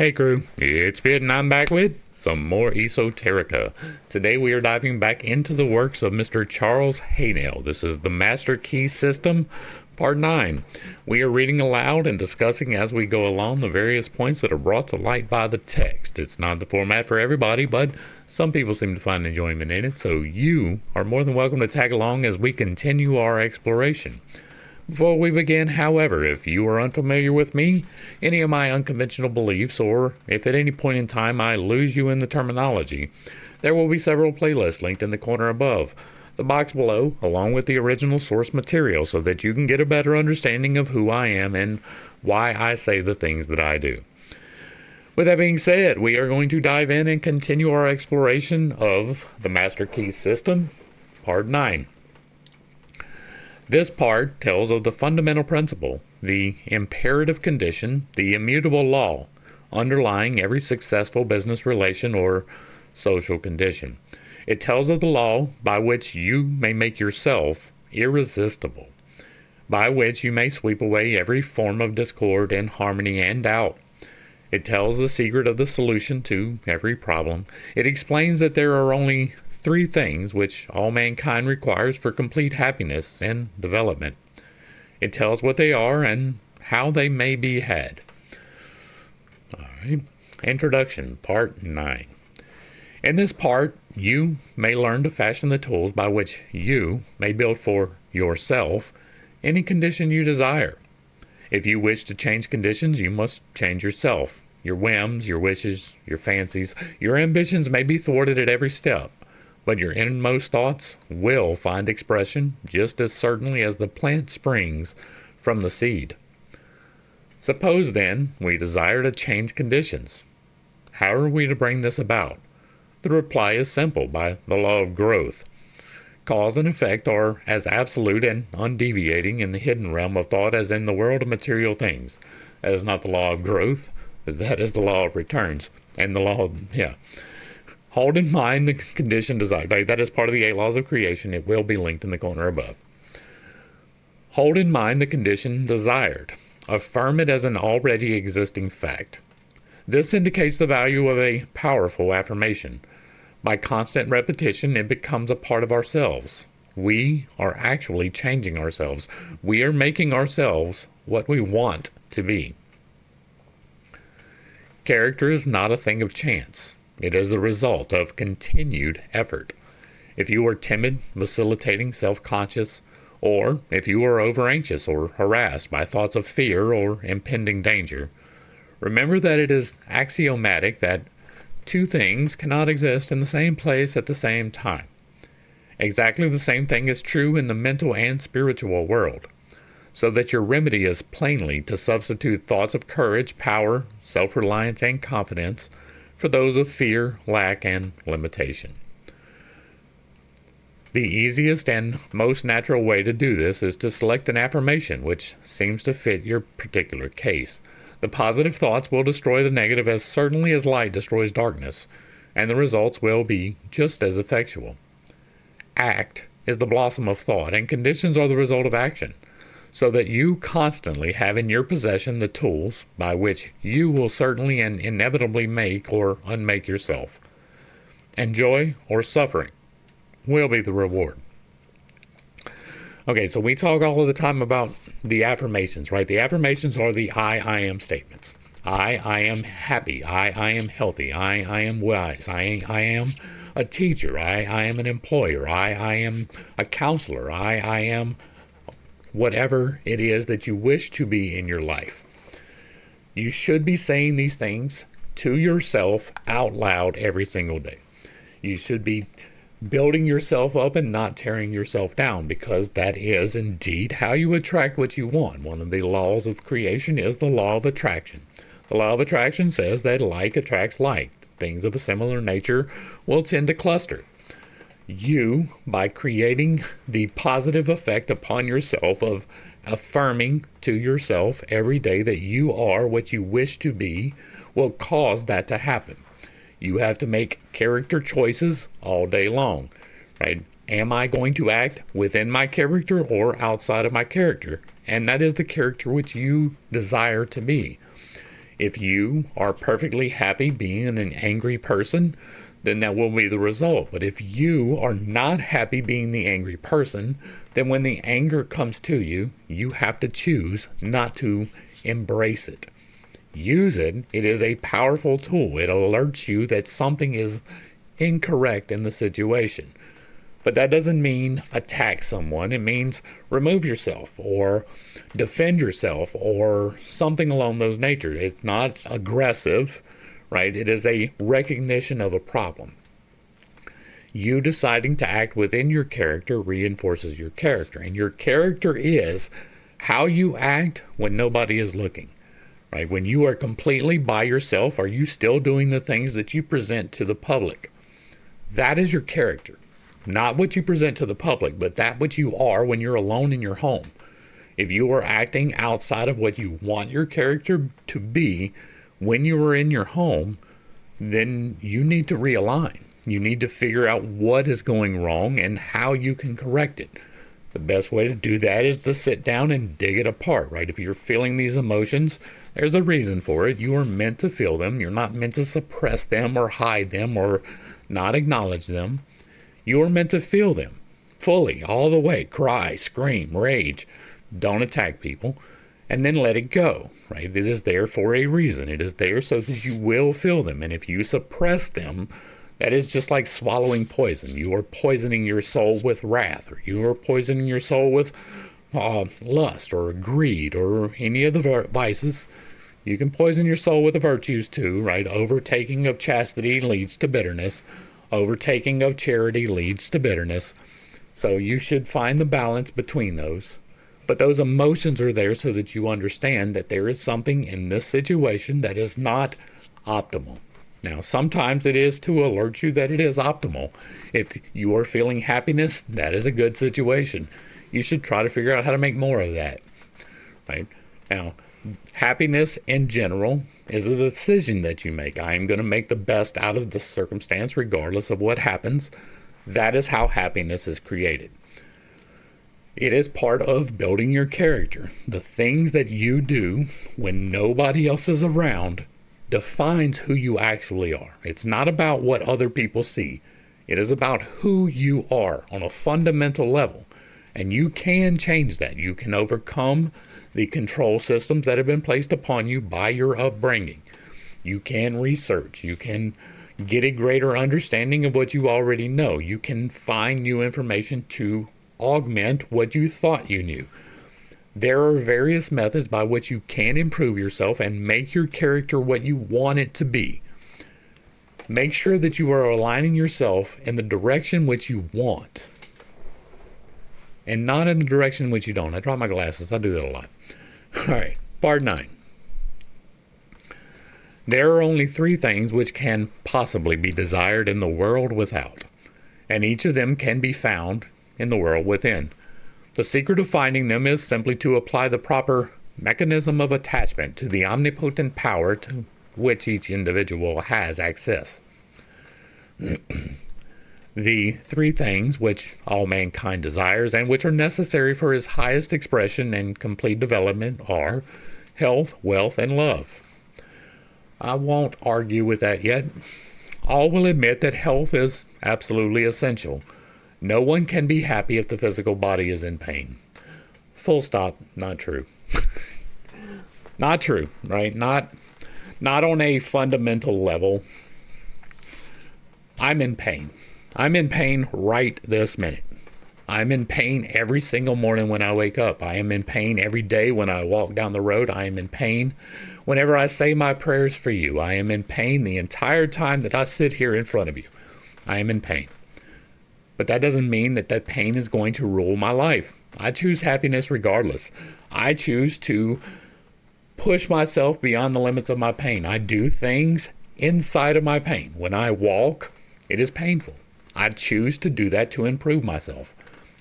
Hey crew, it's Bid and I'm back with some more Esoterica. Today we are diving back into the works of Mr. Charles Haanel. This is the Master Key System, Part 9. We are reading aloud and discussing as we go along the various points that are brought to light by the text. It's not the format for everybody, but some people seem to find enjoyment in it, so you are more than welcome to tag along as we continue our exploration. Before we begin, however, if you are unfamiliar with me, any of my unconventional beliefs, or if at any point in time I lose you in the terminology, there will be several playlists linked in the corner above the box below, along with the original source material, so that you can get a better understanding of who I am and why I say the things that I do. With that being said, we are going to dive in and continue our exploration of the Master Key System, Part 9. This part tells of the fundamental principle, the imperative condition, the immutable law, underlying every successful business relation or social condition. It tells of the law by which you may make yourself irresistible, by which you may sweep away every form of discord and harmony and doubt. It tells the secret of the solution to every problem. It explains that there are only three things which all mankind requires for complete happiness and development. It tells what they are and how they may be had. All right. Introduction, Part 9. In this part, you may learn to fashion the tools by which you may build for yourself any condition you desire. If you wish to change conditions, you must change yourself. Your whims, your wishes, your fancies, your ambitions may be thwarted at every step, but your innermost thoughts will find expression just as certainly as the plant springs from the seed. Suppose, then, we desire to change conditions. How are we to bring this about? The reply is simple, by the law of growth. Cause and effect are as absolute and undeviating in the hidden realm of thought as in the world of material things. That is not the law of growth. That is the law of returns. And the law of, Hold in mind the condition desired. That is part of the 8 laws of creation. It will be linked in the corner above. Hold in mind the condition desired. Affirm it as an already existing fact. This indicates the value of a powerful affirmation. By constant repetition, it becomes a part of ourselves. We are actually changing ourselves. We are making ourselves what we want to be. Character is not a thing of chance. It is the result of continued effort. If you are timid, vacillating, self-conscious, or if you are over-anxious or harassed by thoughts of fear or impending danger, remember that it is axiomatic that two things cannot exist in the same place at the same time. Exactly the same thing is true in the mental and spiritual world, so that your remedy is plainly to substitute thoughts of courage, power, self-reliance, and confidence for those of fear, lack, and limitation. The easiest and most natural way to do this is to select an affirmation which seems to fit your particular case. The positive thoughts will destroy the negative as certainly as light destroys darkness, and the results will be just as effectual. Act is the blossom of thought, and conditions are the result of action, so that you constantly have in your possession the tools by which you will certainly and inevitably make or unmake yourself. And joy or suffering will be the reward. Okay, so we talk all of the time about the affirmations, right? The affirmations are the I am statements. I am happy. I am healthy. I am wise. I am a teacher. I am an employer. I am a counselor. I am whatever it is that you wish to be in your life. You should be saying these things to yourself out loud every single day. You should be building yourself up and not tearing yourself down, because that is indeed how you attract what you want. One of the laws of creation is the law of attraction. The law of attraction says that like attracts like. Things of a similar nature will tend to cluster. You, by creating the positive effect upon yourself of affirming to yourself every day that you are what you wish to be, will cause that to happen. You have to make character choices all day long, right? Am I going to act within my character or outside of my character? And that is the character which you desire to be. If you are perfectly happy being an angry person, then that will be the result. But if you are not happy being the angry person, then when the anger comes to you, you have to choose not to embrace it. Use it. It is a powerful tool. It alerts you that something is incorrect in the situation. But that doesn't mean attack someone. It means remove yourself or defend yourself or something along those natures. It's not aggressive, right? It is a recognition of a problem. You deciding to act within your character reinforces your character. And your character is how you act when nobody is looking, right? When you are completely by yourself, are you still doing the things that you present to the public? That is your character. Not what you present to the public, but that which you are when you're alone in your home. If you are acting outside of what you want your character to be when you are in your home, then you need to realign. You need to figure out what is going wrong and how you can correct it. The best way to do that is to sit down and dig it apart, right? If you're feeling these emotions, there's a reason for it. You are meant to feel them. You're not meant to suppress them or hide them or not acknowledge them. You are meant to feel them fully, all the way. Cry, scream, rage. Don't attack people. And then let it go, right? It is there for a reason. It is there so that you will feel them. And if you suppress them, that is just like swallowing poison. You are poisoning your soul with wrath, or you are poisoning your soul with lust or greed or any of the vices. You can poison your soul with the virtues too, right? Overtaking of chastity leads to bitterness. Overtaking of charity leads to bitterness. So you should find the balance between those. But those emotions are there so that you understand that there is something in this situation that is not optimal. Now, sometimes it is to alert you that it is optimal. If you are feeling happiness, that is a good situation. You should try to figure out how to make more of that, right? Now, happiness in general is a decision that you make. I am going to make the best out of the circumstance regardless of what happens. That is how happiness is created. It is part of building your character. The things that you do when nobody else is around defines who you actually are. It's not about what other people see. It is about who you are on a fundamental level. And you can change that. You can overcome the control systems that have been placed upon you by your upbringing. You can research. You can get a greater understanding of what you already know. You can find new information to augment what you thought you knew. There are various methods by which you can improve yourself and make your character what you want it to be. Make sure that you are aligning yourself in the direction which you want and not in the direction which you don't. I drop my glasses. I do that a lot. All right, part 9. There are only 3 things which can possibly be desired in the world without, and each of them can be found in the world within. The secret of finding them is simply to apply the proper mechanism of attachment to the omnipotent power to which each individual has access. The 3 things which all mankind desires and which are necessary for his highest expression and complete development are health, wealth, and love. I won't argue with that yet. All will admit that health is absolutely essential. No one can be happy if the physical body is in pain. Full stop. Not true. Not true, right? Not on a fundamental level. I'm in pain. I'm in pain right this minute. I'm in pain every single morning when I wake up. I am in pain every day when I walk down the road. I am in pain whenever I say my prayers for you. I am in pain the entire time that I sit here in front of you. I am in pain. But that doesn't mean that that pain is going to rule my life. I choose happiness regardless. I choose to push myself beyond the limits of my pain. I do things inside of my pain. When I walk, it is painful. I choose to do that to improve myself.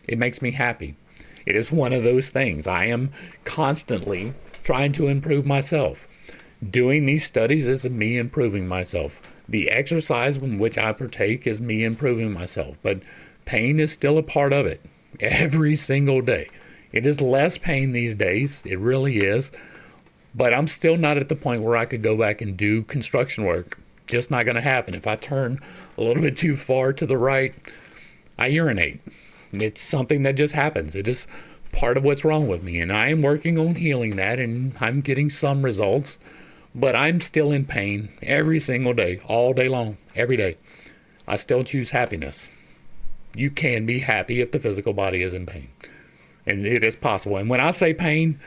It makes me happy. It is one of those things. I am constantly trying to improve myself. Doing these studies is me improving myself. The exercise in which I partake is me improving myself. But pain is still a part of it every single day. It is less pain these days. It really is. But I'm still not at the point where I could go back and do construction work. Just not going to happen. If I turn a little bit too far to the right, I urinate. It's something that just happens. It is part of what's wrong with me. And I am working on healing that, and I'm getting some results. But I'm still in pain every single day, all day long, every day. I still choose happiness. You can be happy if the physical body is in pain. And it is possible. And when I say pain,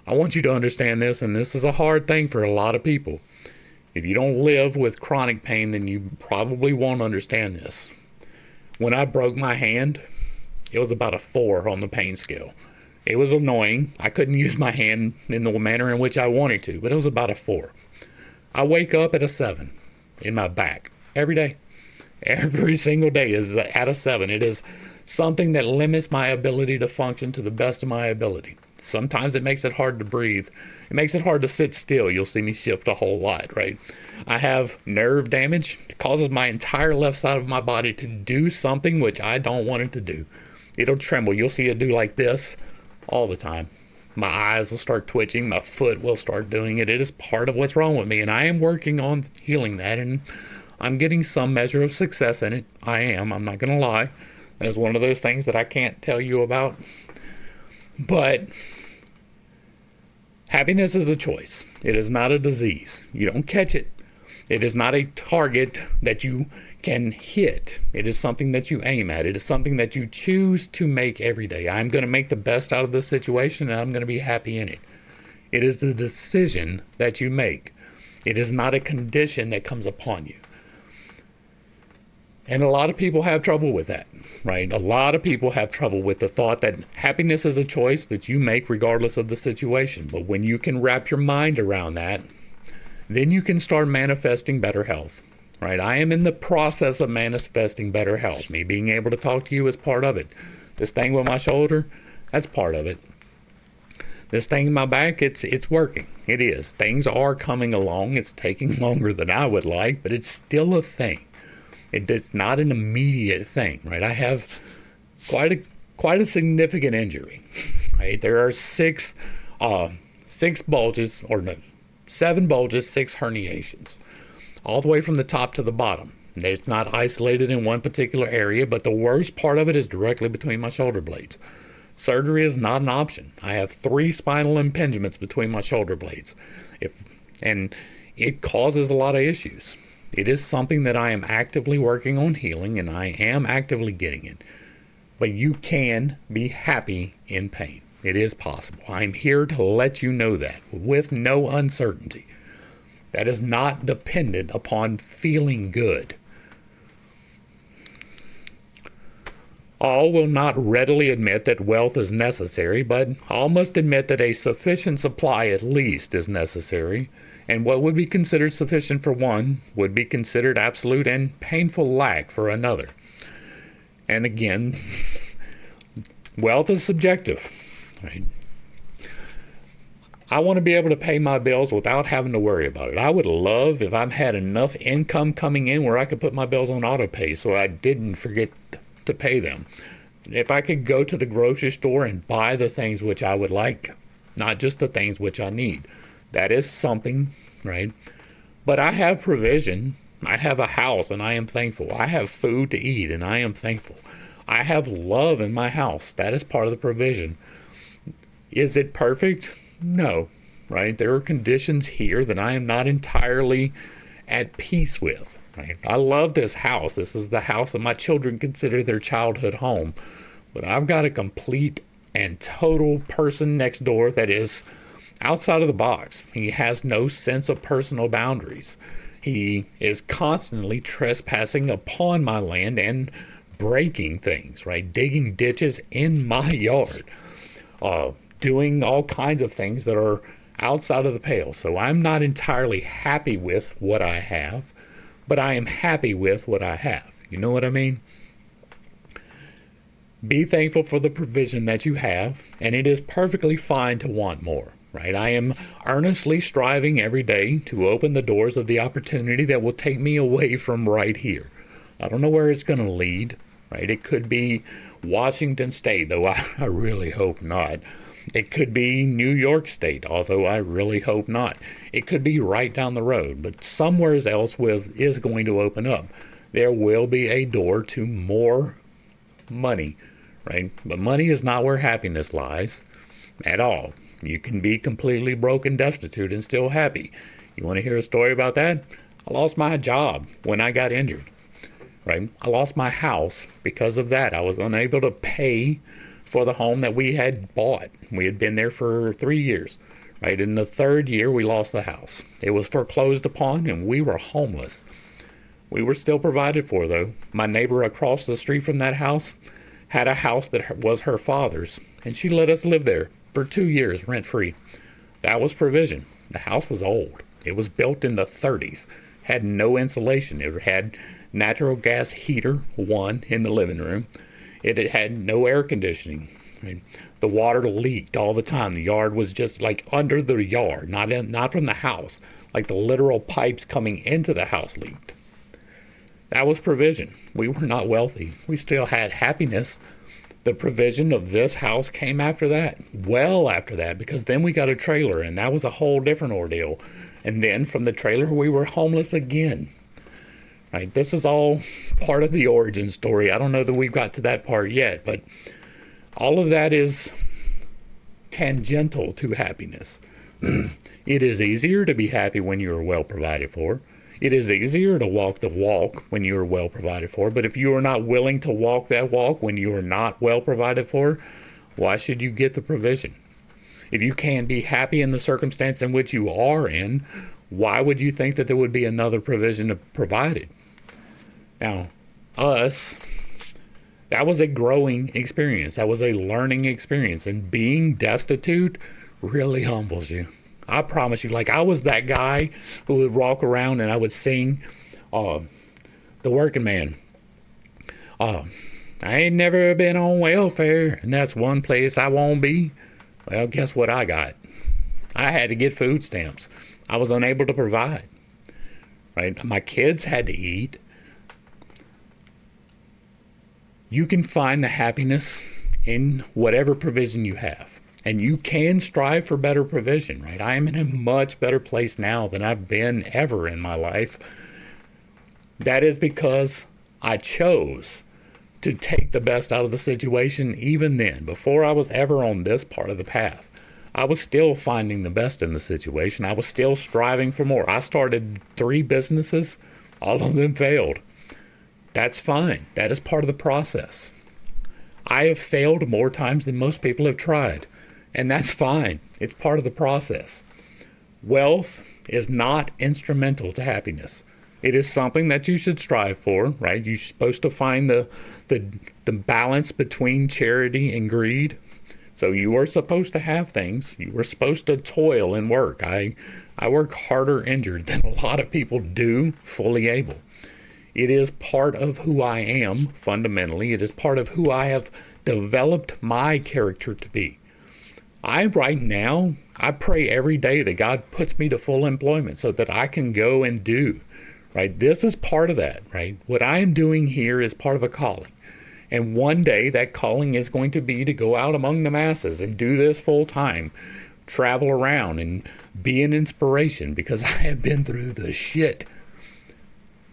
I want you to understand this, and this is a hard thing for a lot of people. If you don't live with chronic pain, then you probably won't understand this. When I broke my hand, it was about a 4 on the pain scale. It was annoying. I couldn't use my hand in the manner in which I wanted to, but it was about a 4. I wake up at a 7 in my back every day. Every single day is at a 7. It is something that limits my ability to function to the best of my ability. Sometimes it makes it hard to breathe. It makes it hard to sit still. You'll see me shift a whole lot, right? I have nerve damage. It causes my entire left side of my body to do something which I don't want it to do. It'll tremble. You'll see it do like this all the time. My eyes will start twitching. My foot will start doing it. It is part of what's wrong with me, and I am working on healing that, and I'm getting some measure of success in it. I am. I'm not going to lie. That is one of those things that I can't tell you about. But happiness is a choice. It is not a disease. You don't catch it. It is not a target that you can hit. It is something that you aim at. It is something that you choose to make every day. I'm going to make the best out of the situation, and I'm going to be happy in it. It is the decision that you make. It is not a condition that comes upon you. And a lot of people have trouble with that, right? A lot of people have trouble with the thought that happiness is a choice that you make regardless of the situation. But when you can wrap your mind around that, then you can start manifesting better health, right? I am in the process of manifesting better health. Me being able to talk to you is part of it. This thing with my shoulder, that's part of it. This thing in my back, it's working. It is. Things are coming along. It's taking longer than I would like, but it's still a thing. It's not an immediate thing, right? I have quite a significant injury, right? There are 6 bulges, or no, 7 bulges, 6 herniations, all the way from the top to the bottom. It's not isolated in one particular area, but the worst part of it is directly between my shoulder blades. Surgery is not an option. I have 3 spinal impingements between my shoulder blades, and it causes a lot of issues. It is something that I am actively working on healing, and I am actively getting it. But you can be happy in pain. It is possible. I'm here to let you know that with no uncertainty. That is not dependent upon feeling good. All will not readily admit that wealth is necessary, but all must admit that a sufficient supply at least is necessary. And what would be considered sufficient for one would be considered absolute and painful lack for another. And again, wealth is subjective, right? I want to be able to pay my bills without having to worry about it. I would love if I had enough income coming in where I could put my bills on auto pay so I didn't forget to pay them. If I could go to the grocery store and buy the things which I would like, not just the things which I need. That is something, right? But I have provision. I have a house, and I am thankful. I have food to eat, and I am thankful. I have love in my house. That is part of the provision. Is it perfect? No, right? There are conditions here that I am not entirely at peace with, right? I love this house. This is the house that my children consider their childhood home. But I've got a complete and total person next door that is outside of the box. He has no sense of personal boundaries. He is constantly trespassing upon my land and breaking things, right? Digging ditches in my yard, doing all kinds of things that are outside of the pale. So I'm not entirely happy with what I have, but I am happy with what I have. You know what I mean? Be thankful for the provision that you have, and it is perfectly fine to want more. Right? I am earnestly striving every day to open the doors of the opportunity that will take me away from right here. I don't know where it's going to lead, right? It could be Washington State, though I really hope not. It could be New York State, although I really hope not. It could be right down the road, but somewhere else is going to open up. There will be a door to more money, right? But money is not where happiness lies at all. You can be completely broke and destitute and still happy. You want to hear a story about that? I lost my job when I got injured, right? I lost my house because of that. I was unable to pay for the home that we had bought. We had been there for 3 years, right? In the third year, we lost the house. It was foreclosed upon, and we were homeless. We were still provided for, though. My neighbor across the street from that house had a house that was her father's, and she let us live there for 2 years rent-free. That was provision. The house was old. It was built in the 30s, had no insulation. It had natural gas heater, one, in the living room. It had no air conditioning. I mean, the water leaked all the time. The yard was just like under the yard, not from the house. Like the literal pipes coming into the house leaked. That was provision. We were not wealthy. We still had happiness. The provision of this house came after that, well after that, because then we got a trailer, and that was a whole different ordeal. And then from the trailer, we were homeless again. Right? This is all part of the origin story. I don't know that we've got to that part yet, but all of that is tangential to happiness. It is easier to be happy when you are well provided for. It is easier to walk the walk when you are well provided for, but if you are not willing to walk that walk when you are not well provided for, why should you get the provision? If you can't be happy in the circumstance in which you are in, why would you think that there would be another provision provided? Now, that was a growing experience. That was a learning experience, and being destitute really humbles you. I promise you, like I was that guy who would walk around and I would sing The Working Man. I ain't never been on welfare, and that's one place I won't be. Well, guess what I got? I had to get food stamps. I was unable to provide. Right? My kids had to eat. You can find the happiness in whatever provision you have. And you can strive for better provision, right? I am in a much better place now than I've been ever in my life. That is because I chose to take the best out of the situation even then. Before I was ever on this part of the path, I was still finding the best in the situation. I was still striving for more. I started 3 businesses. All of them failed. That's fine. That is part of the process. I have failed more times than most people have tried. And that's fine. It's part of the process. Wealth is not instrumental to happiness. It is something that you should strive for, right? You're supposed to find the balance between charity and greed. So you are supposed to have things. You are supposed to toil and work. I work harder injured than a lot of people do fully able. It is part of who I am, fundamentally. It is part of who I have developed my character to be. Right now, I pray every day that God puts me to full employment so that I can go and do, right? This is part of that, right? What I am doing here is part of a calling. And one day that calling is going to be to go out among the masses and do this full time, travel around and be an inspiration, because I have been through the shit.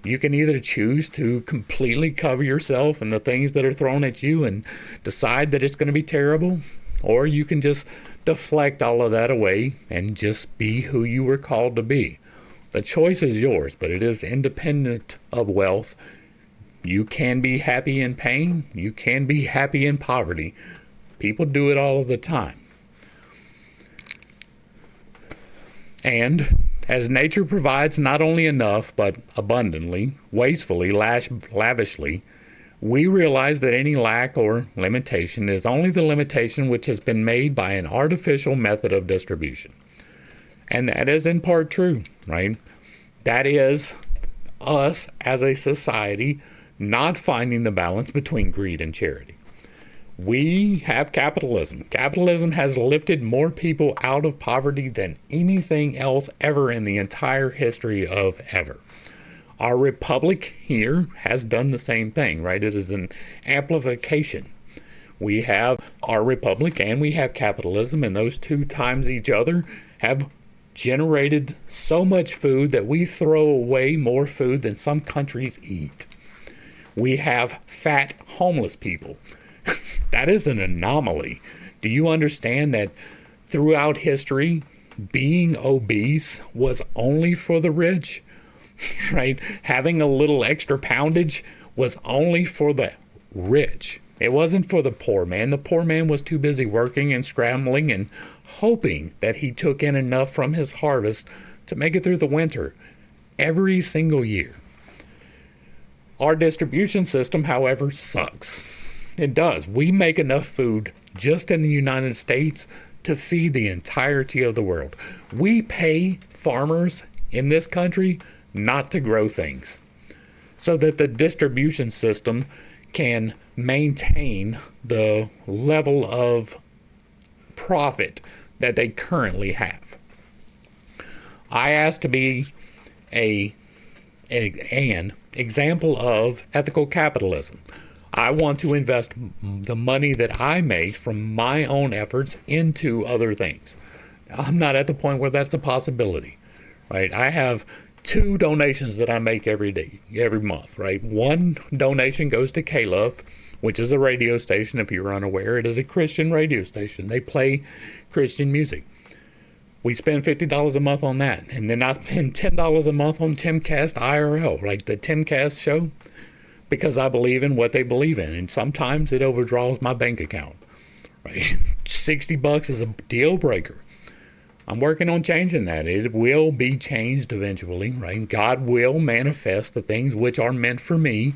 You can either choose to completely cover yourself in the things that are thrown at you and decide that it's going to be terrible, or you can just deflect all of that away and just be who you were called to be. The choice is yours, but it is independent of wealth. You can be happy in pain. You can be happy in poverty. People do it all of the time. And as nature provides not only enough, but abundantly, wastefully, lavishly, we realize that any lack or limitation is only the limitation which has been made by an artificial method of distribution. And that is in part true, right? That is us as a society not finding the balance between greed and charity. We have capitalism. Capitalism has lifted more people out of poverty than anything else ever in the entire history of ever. Our republic here has done the same thing, right? It is an amplification. We have our republic and we have capitalism, and those two times each other have generated so much food that we throw away more food than some countries eat. We have fat homeless people. That is an anomaly. Do you understand that throughout history, being obese was only for the rich? Right? Having a little extra poundage was only for the rich. It wasn't for the poor man. The poor man was too busy working and scrambling and hoping that he took in enough from his harvest to make it through the winter every single year. Our distribution system, however, sucks. It does. We make enough food just in the United States to feed the entirety of the world. We pay farmers in this country not to grow things so that the distribution system can maintain the level of profit that they currently have. I ask to be an example of ethical capitalism. I want to invest the money that I make from my own efforts into other things. I'm not at the point where that's a possibility, right? I have 2 donations that I make every month, right? One donation goes to K-Love, which is a radio station. If you're unaware, it is a Christian radio station. They play Christian music. We spend $50 a month on that. And then I spend $10 a month on Timcast IRL, like the Timcast show, because I believe in what they believe in. And sometimes it overdraws my bank account, right? $60 is a deal breaker. I'm working on changing that. It will be changed eventually, right? God will manifest the things which are meant for me,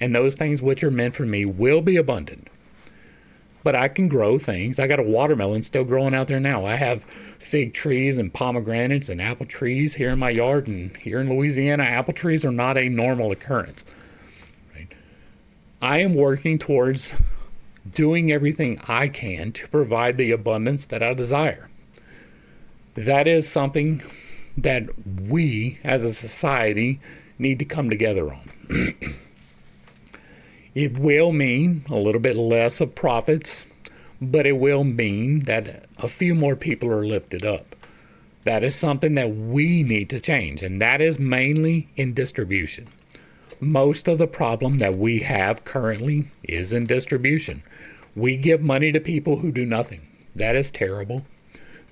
and those things which are meant for me will be abundant. But I can grow things. I got a watermelon still growing out there now. I have fig trees and pomegranates and apple trees here in my yard, and here in Louisiana, apple trees are not a normal occurrence. Right? I am working towards doing everything I can to provide the abundance that I desire. That is something that we as a society need to come together on. It will mean a little bit less of profits, but it will mean that a few more people are lifted up. That is something that we need to change, and that is mainly in distribution. Most of the problem that we have currently is in distribution. We give money to people who do nothing. That is terrible.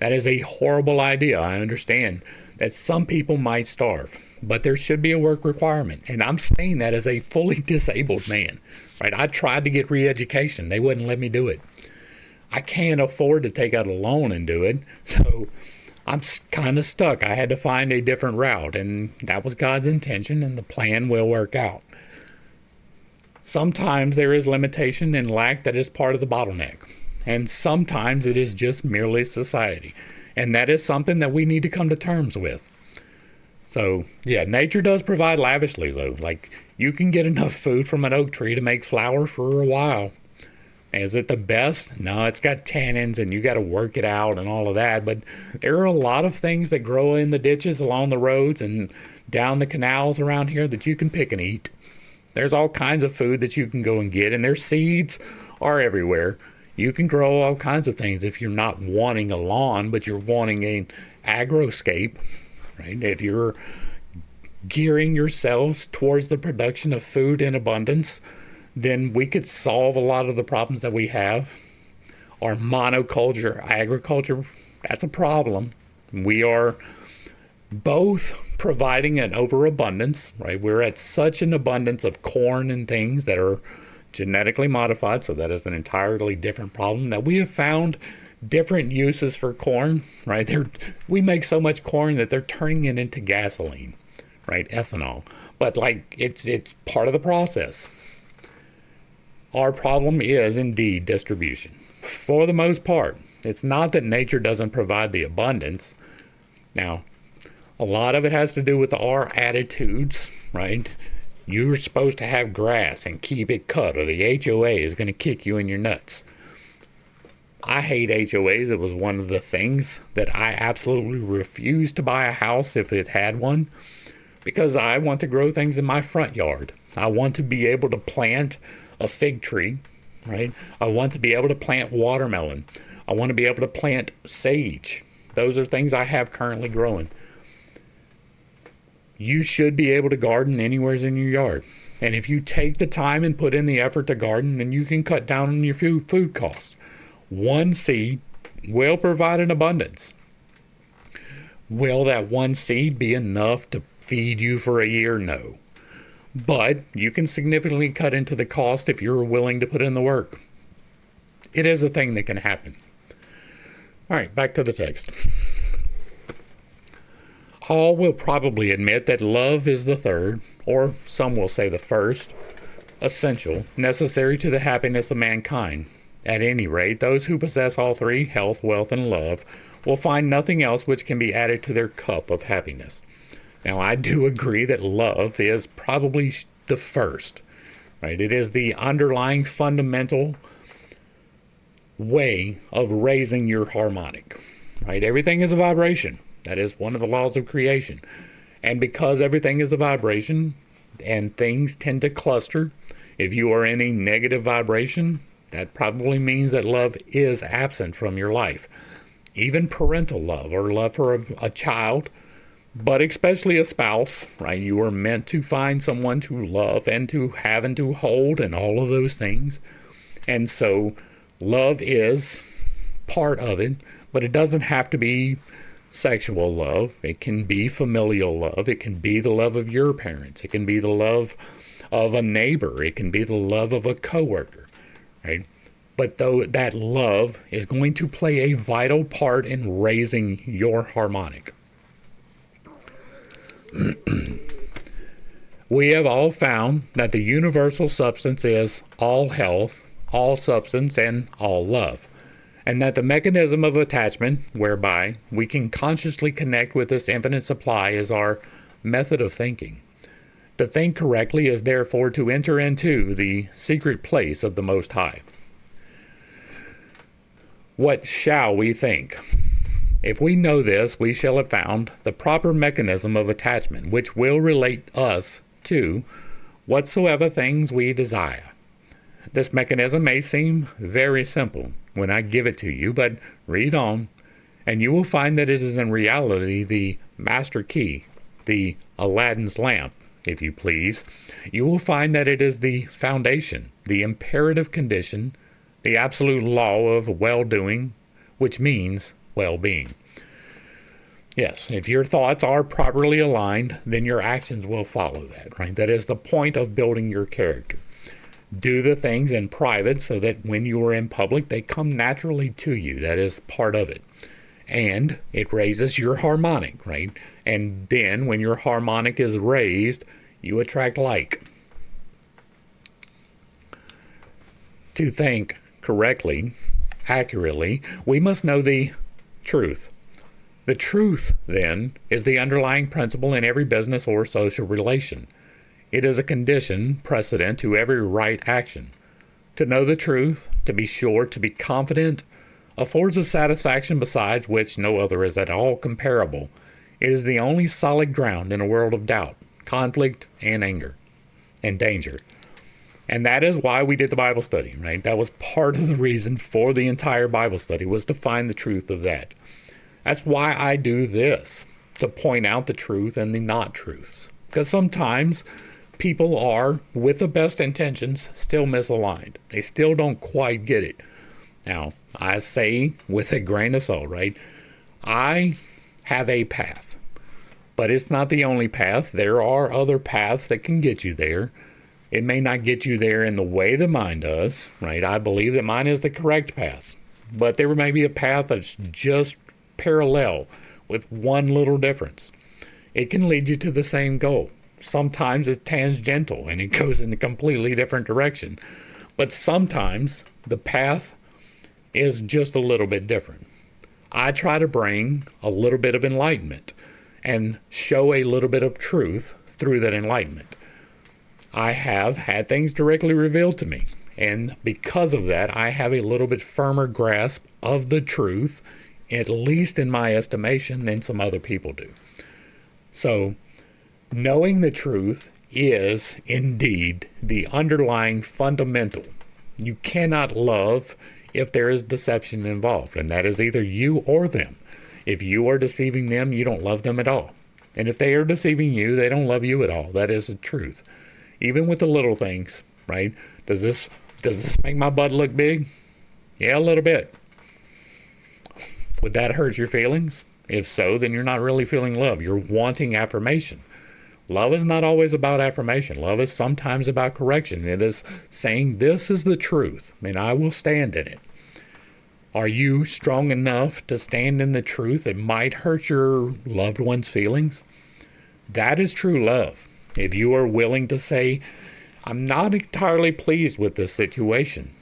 That is a horrible idea. I understand that some people might starve, but there should be a work requirement. And I'm saying that as a fully disabled man, right? I tried to get re-education. They wouldn't let me do it. I can't afford to take out a loan and do it. So I'm kind of stuck. I had to find a different route, and that was God's intention, and the plan will work out. Sometimes there is limitation and lack that is part of the bottleneck. And sometimes it is just merely society. And that is something that we need to come to terms with. So, yeah, nature does provide lavishly, though. Like, you can get enough food from an oak tree to make flour for a while. Is it the best? No, it's got tannins and you got to work it out and all of that. But there are a lot of things that grow in the ditches along the roads and down the canals around here that you can pick and eat. There's all kinds of food that you can go and get, and their seeds are everywhere. You can grow all kinds of things if you're not wanting a lawn, but you're wanting an agroscape, right? If you're gearing yourselves towards the production of food in abundance, then we could solve a lot of the problems that we have. Our monoculture agriculture, that's a problem. We are both providing an overabundance, right? We're at such an abundance of corn and things that are genetically modified, so that is an entirely different problem, that we have found different uses for corn, right? We make so much corn that they're turning it into gasoline, right? Ethanol. But like it's part of the process. Our problem is indeed distribution. For the most part, it's not that nature doesn't provide the abundance. Now, a lot of it has to do with our attitudes, right? You're supposed to have grass and keep it cut, or the HOA is going to kick you in your nuts. I hate HOAs. It was one of the things that I absolutely refused to buy a house if it had one, because I want to grow things in my front yard. I want to be able to plant a fig tree, right? I want to be able to plant watermelon. I want to be able to plant sage. Those are things I have currently growing. You should be able to garden anywhere in your yard. And if you take the time and put in the effort to garden, then you can cut down on your food costs. One seed will provide an abundance. Will that one seed be enough to feed you for a year? No. But you can significantly cut into the cost if you're willing to put in the work. It is a thing that can happen. All right, back to the text. All will probably admit that love is the third, or some will say the first, essential, necessary to the happiness of mankind. At any rate, those who possess all three, health, wealth, and love, will find nothing else which can be added to their cup of happiness. Now, I do agree that love is probably the first, right? It is the underlying fundamental way of raising your harmonic, right? Everything is a vibration. That is one of the laws of creation. And because everything is a vibration and things tend to cluster, if you are in a negative vibration, that probably means that love is absent from your life. Even parental love or love for a child, but especially a spouse, right? You are meant to find someone to love and to have and to hold and all of those things. And so love is part of it, but it doesn't have to be sexual love. It can be familial love. It can be the love of your parents. It can be the love of a neighbor. It can be the love of a coworker, right? But though that love is going to play a vital part in raising your harmonic. We have all found that the universal substance is all health, all substance, and all love, and that the mechanism of attachment whereby we can consciously connect with this infinite supply is our method of thinking. To think correctly is therefore to enter into the secret place of the Most High. What shall we think? If we know this, we shall have found the proper mechanism of attachment, which will relate us to whatsoever things we desire. This mechanism may seem very simple when I give it to you, but read on, and you will find that it is in reality the master key, the Aladdin's lamp, if you please. You will find that it is the foundation, the imperative condition, the absolute law of well-doing, which means well-being. Yes, if your thoughts are properly aligned, then your actions will follow that, right? That is the point of building your character. Do the things in private so that when you are in public, they come naturally to you. That is part of it. And it raises your harmonic, right? And then when your harmonic is raised, you attract like. To think correctly, accurately, we must know the truth. The truth, then, is the underlying principle in every business or social relation. It is a condition precedent to every right action. To know the truth, to be sure, to be confident, affords a satisfaction besides which no other is at all comparable. It is the only solid ground in a world of doubt, conflict, and anger, and danger. And that is why we did the Bible study, right? That was part of the reason for the entire Bible study, was to find the truth of that. That's why I do this, to point out the truth and the not truths. Because sometimes people are, with the best intentions, still misaligned. They still don't quite get it. Now, I say with a grain of salt, right? I have a path, but it's not the only path. There are other paths that can get you there. It may not get you there in the way that mine does, right? I believe that mine is the correct path, but there may be a path that's just parallel with one little difference. It can lead you to the same goal. Sometimes it's tangential and it goes in a completely different direction, but sometimes the path is just a little bit different. I try to bring a little bit of enlightenment and show a little bit of truth through that enlightenment. I have had things directly revealed to me, and because of that, I have a little bit firmer grasp of the truth, at least in my estimation, than some other people do. So, knowing the truth is indeed the underlying fundamental You cannot love if there is deception involved, and that is either you or them. If you are deceiving them, you don't love them at all. And if they are deceiving you, they don't love you at all. That is the truth. Even with the little things, right? Does this make my butt look big? Yeah, a little bit. Would that hurt your feelings? If so, then you're not really feeling love. You're wanting affirmation. Love is not always about affirmation. Love is sometimes about correction. It is saying, this is the truth, and I will stand in it. Are you strong enough to stand in the truth that might hurt your loved one's feelings? That is true love. If you are willing to say, I'm not entirely pleased with this situation,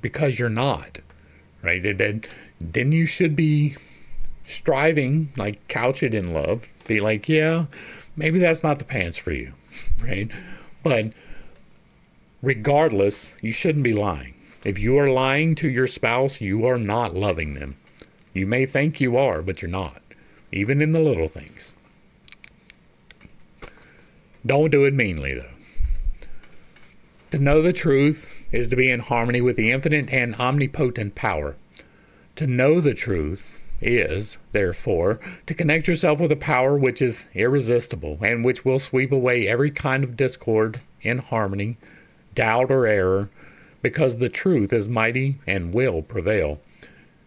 because you're not, right? Then you should be striving, like couch it in love, be like, yeah, maybe that's not the pants for you, right? But regardless, you shouldn't be lying. If you are lying to your spouse, you are not loving them. You may think you are, but you're not, even in the little things. Don't do it meanly, though. To know the truth is to be in harmony with the infinite and omnipotent power. To know the truth is, therefore, to connect yourself with a power which is irresistible and which will sweep away every kind of discord, inharmony, doubt, or error, because the truth is mighty and will prevail.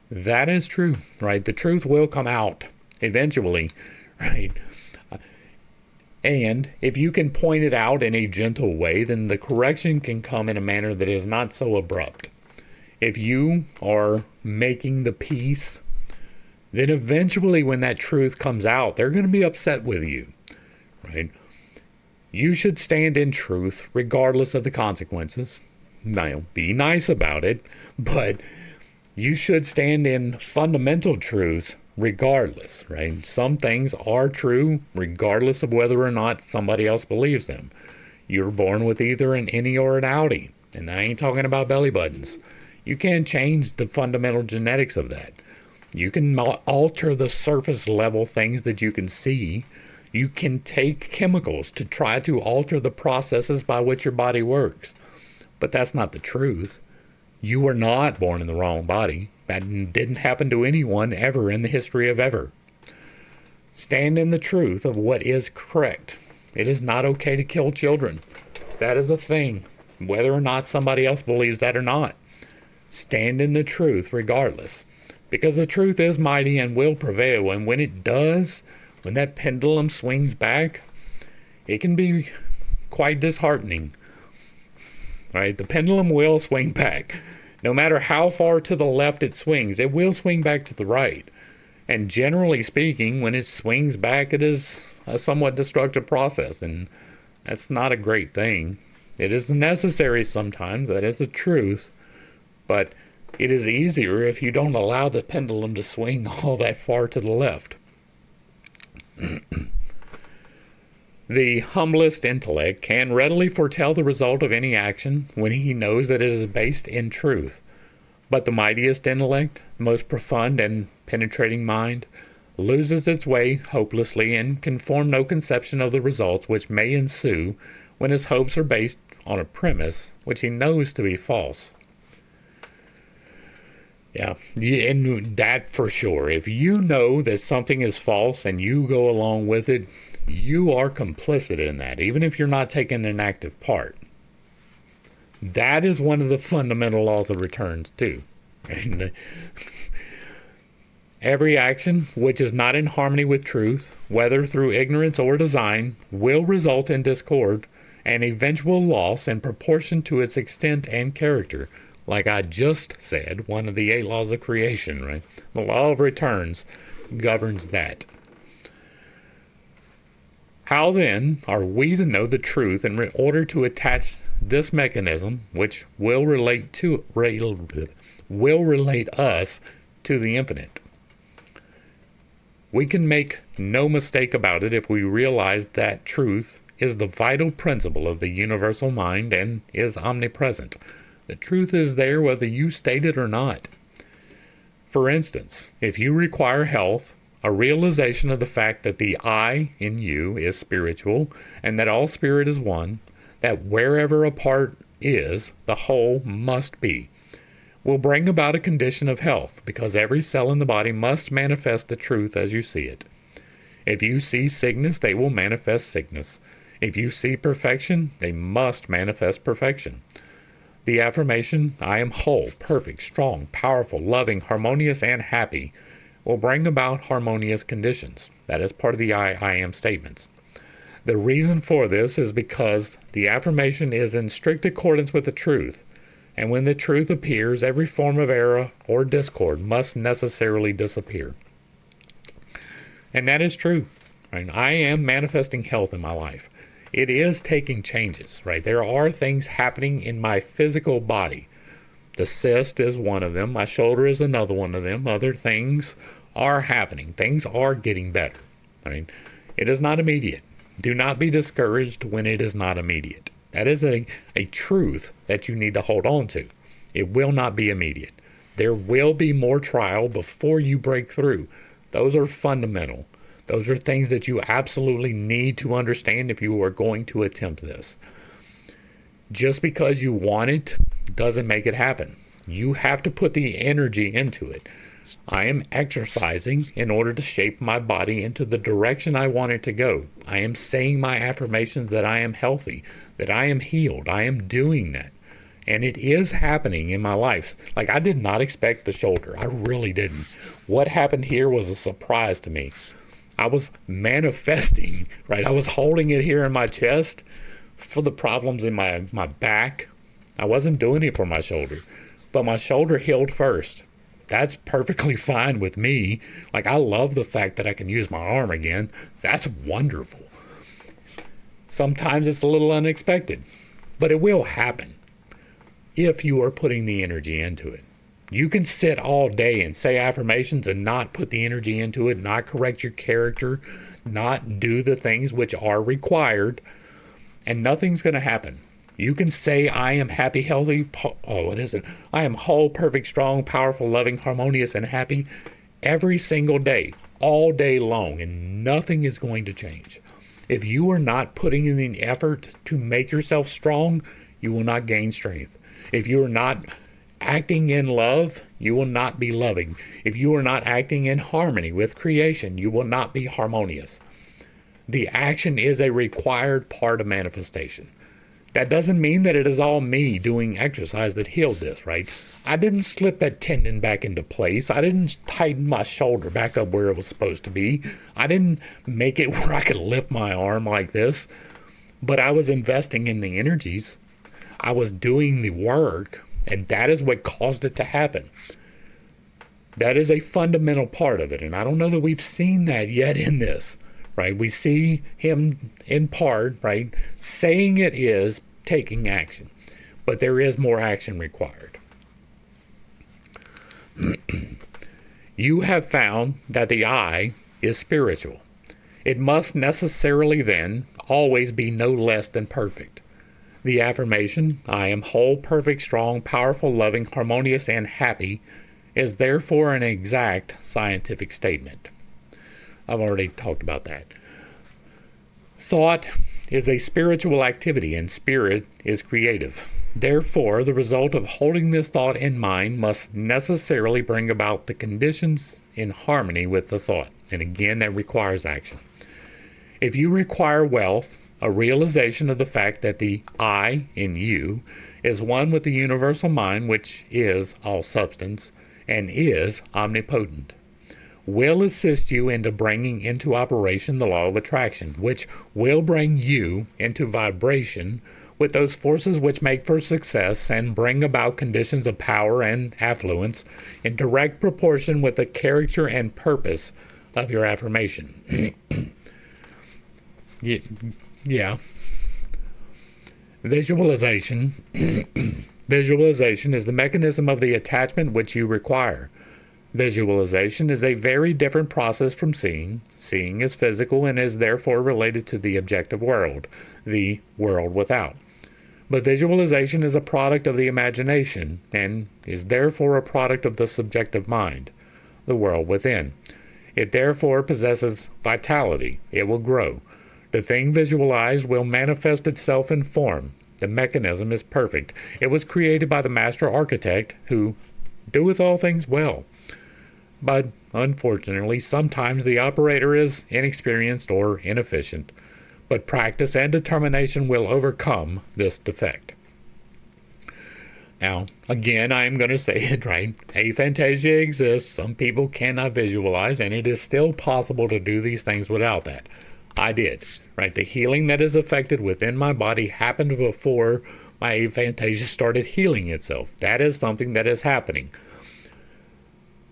That is true, right? The truth will come out eventually, right? And if you can point it out in a gentle way, then the correction can come in a manner that is not so abrupt. If you are making the peace, then eventually when that truth comes out, they're going to be upset with you, right? You should stand in truth regardless of the consequences. Now, be nice about it, but you should stand in fundamental truths regardless, right? Some things are true regardless of whether or not somebody else believes them. You're born with either an innie or an outie, and I ain't talking about belly buttons. You can't change the fundamental genetics of that. You can alter the surface level things that you can see. You can take chemicals to try to alter the processes by which your body works. But that's not the truth. You were not born in the wrong body. That didn't happen to anyone ever in the history of ever. Stand in the truth of what is correct. It is not okay to kill children. That is a thing, whether or not somebody else believes that or not. Stand in the truth regardless, because the truth is mighty and will prevail. And when it does, when that pendulum swings back, it can be quite disheartening. Right? The pendulum will swing back. No matter how far to the left it swings, it will swing back to the right. And generally speaking, when it swings back, it is a somewhat destructive process, and that's not a great thing. It is necessary sometimes, that is the truth, but it is easier if you don't allow the pendulum to swing all that far to the left. The humblest intellect can readily foretell the result of any action when he knows that it is based in truth. But the mightiest intellect, the most profound and penetrating mind, loses its way hopelessly and can form no conception of the results which may ensue when his hopes are based on a premise which he knows to be false. Yeah, and that for sure. If you know that something is false and you go along with it, you are complicit in that, even if you're not taking an active part. That is one of the fundamental laws of returns, too. And every action which is not in harmony with truth, whether through ignorance or design, will result in discord and eventual loss in proportion to its extent and character. Like I just said, one of the 8 laws of creation, right? The law of returns governs that. How then are we to know the truth in order to attach this mechanism, which will relate us to the infinite? We can make no mistake about it if we realize that truth is the vital principle of the universal mind and is omnipresent. The truth is there whether you state it or not. For instance, if you require health, a realization of the fact that the I in you is spiritual and that all spirit is one, that wherever a part is, the whole must be, will bring about a condition of health, because every cell in the body must manifest the truth as you see it. If you see sickness, they will manifest sickness. If you see perfection, they must manifest perfection. The affirmation, I am whole, perfect, strong, powerful, loving, harmonious, and happy, will bring about harmonious conditions. That is part of the I am statements. The reason for this is because the affirmation is in strict accordance with the truth, and when the truth appears, every form of error or discord must necessarily disappear. And that is true. Right? I am manifesting health in my life. It is taking changes, right? There are things happening in my physical body. The cyst is one of them. My shoulder is another one of them. Other things are happening. Things are getting better. Right? It is not immediate. Do not be discouraged when it is not immediate. That is a truth that you need to hold on to. It will not be immediate. There will be more trial before you break through. Those are fundamental. Those are things that you absolutely need to understand if you are going to attempt this. Just because you want it doesn't make it happen. You have to put the energy into it. I am exercising in order to shape my body into the direction I want it to go. I am saying my affirmations that I am healthy, that I am healed. I am doing that. And it is happening in my life. Like, I did not expect the shoulder. I really didn't. What happened here was a surprise to me. I was manifesting, right? I was holding it here in my chest for the problems in my back. I wasn't doing it for my shoulder, but my shoulder healed first. That's perfectly fine with me. Like, I love the fact that I can use my arm again. That's wonderful. Sometimes it's a little unexpected, but it will happen if you are putting the energy into it. You can sit all day and say affirmations and not put the energy into it, not correct your character, not do the things which are required, and nothing's going to happen. You can say, I am happy, healthy, I am whole, perfect, strong, powerful, loving, harmonious, and happy every single day, all day long, and nothing is going to change. If you are not putting in the effort to make yourself strong, you will not gain strength. If you are not acting in love, you will not be loving. If you are not acting in harmony with creation, you will not be harmonious. The action is a required part of manifestation. That doesn't mean that it is all me doing exercise that healed this, right? I didn't slip that tendon back into place. I didn't tighten my shoulder back up where it was supposed to be. I didn't make it where I could lift my arm like this. But I was investing in the energies. I was doing the work, and that is what caused it to happen. That is a fundamental part of it, and I don't know that we've seen that yet in this, right? We see him in part, right, saying it is taking action, but there is more action required. You have found that the I is spiritual. It must necessarily then always be no less than perfect. The affirmation, I am whole, perfect, strong, powerful, loving, harmonious, and happy, is therefore an exact scientific statement. I've already talked about that. Thought is a spiritual activity, and spirit is creative. Therefore, the result of holding this thought in mind must necessarily bring about the conditions in harmony with the thought. And again, that requires action. If you require wealth, a realization of the fact that the I in you is one with the universal mind, which is all substance and is omnipotent, will assist you into bringing into operation the law of attraction, which will bring you into vibration with those forces which make for success and bring about conditions of power and affluence in direct proportion with the character and purpose of your affirmation. Yeah. Visualization. Visualization is the mechanism of the attachment which you require. Visualization is a very different process from seeing. Seeing is physical and is therefore related to the objective world, the world without. But visualization is a product of the imagination and is therefore a product of the subjective mind, the world within. It therefore possesses vitality. It will grow. The thing visualized will manifest itself in form. The mechanism is perfect. It was created by the master architect who doeth all things well. But unfortunately, sometimes the operator is inexperienced or inefficient. But practice and determination will overcome this defect. Now, again, I am going to say it right. Aphantasia exists. Some people cannot visualize, and it is still possible to do these things without that. I did, right? The healing that is affected within my body happened before my aphantasia started healing itself. That is something that is happening.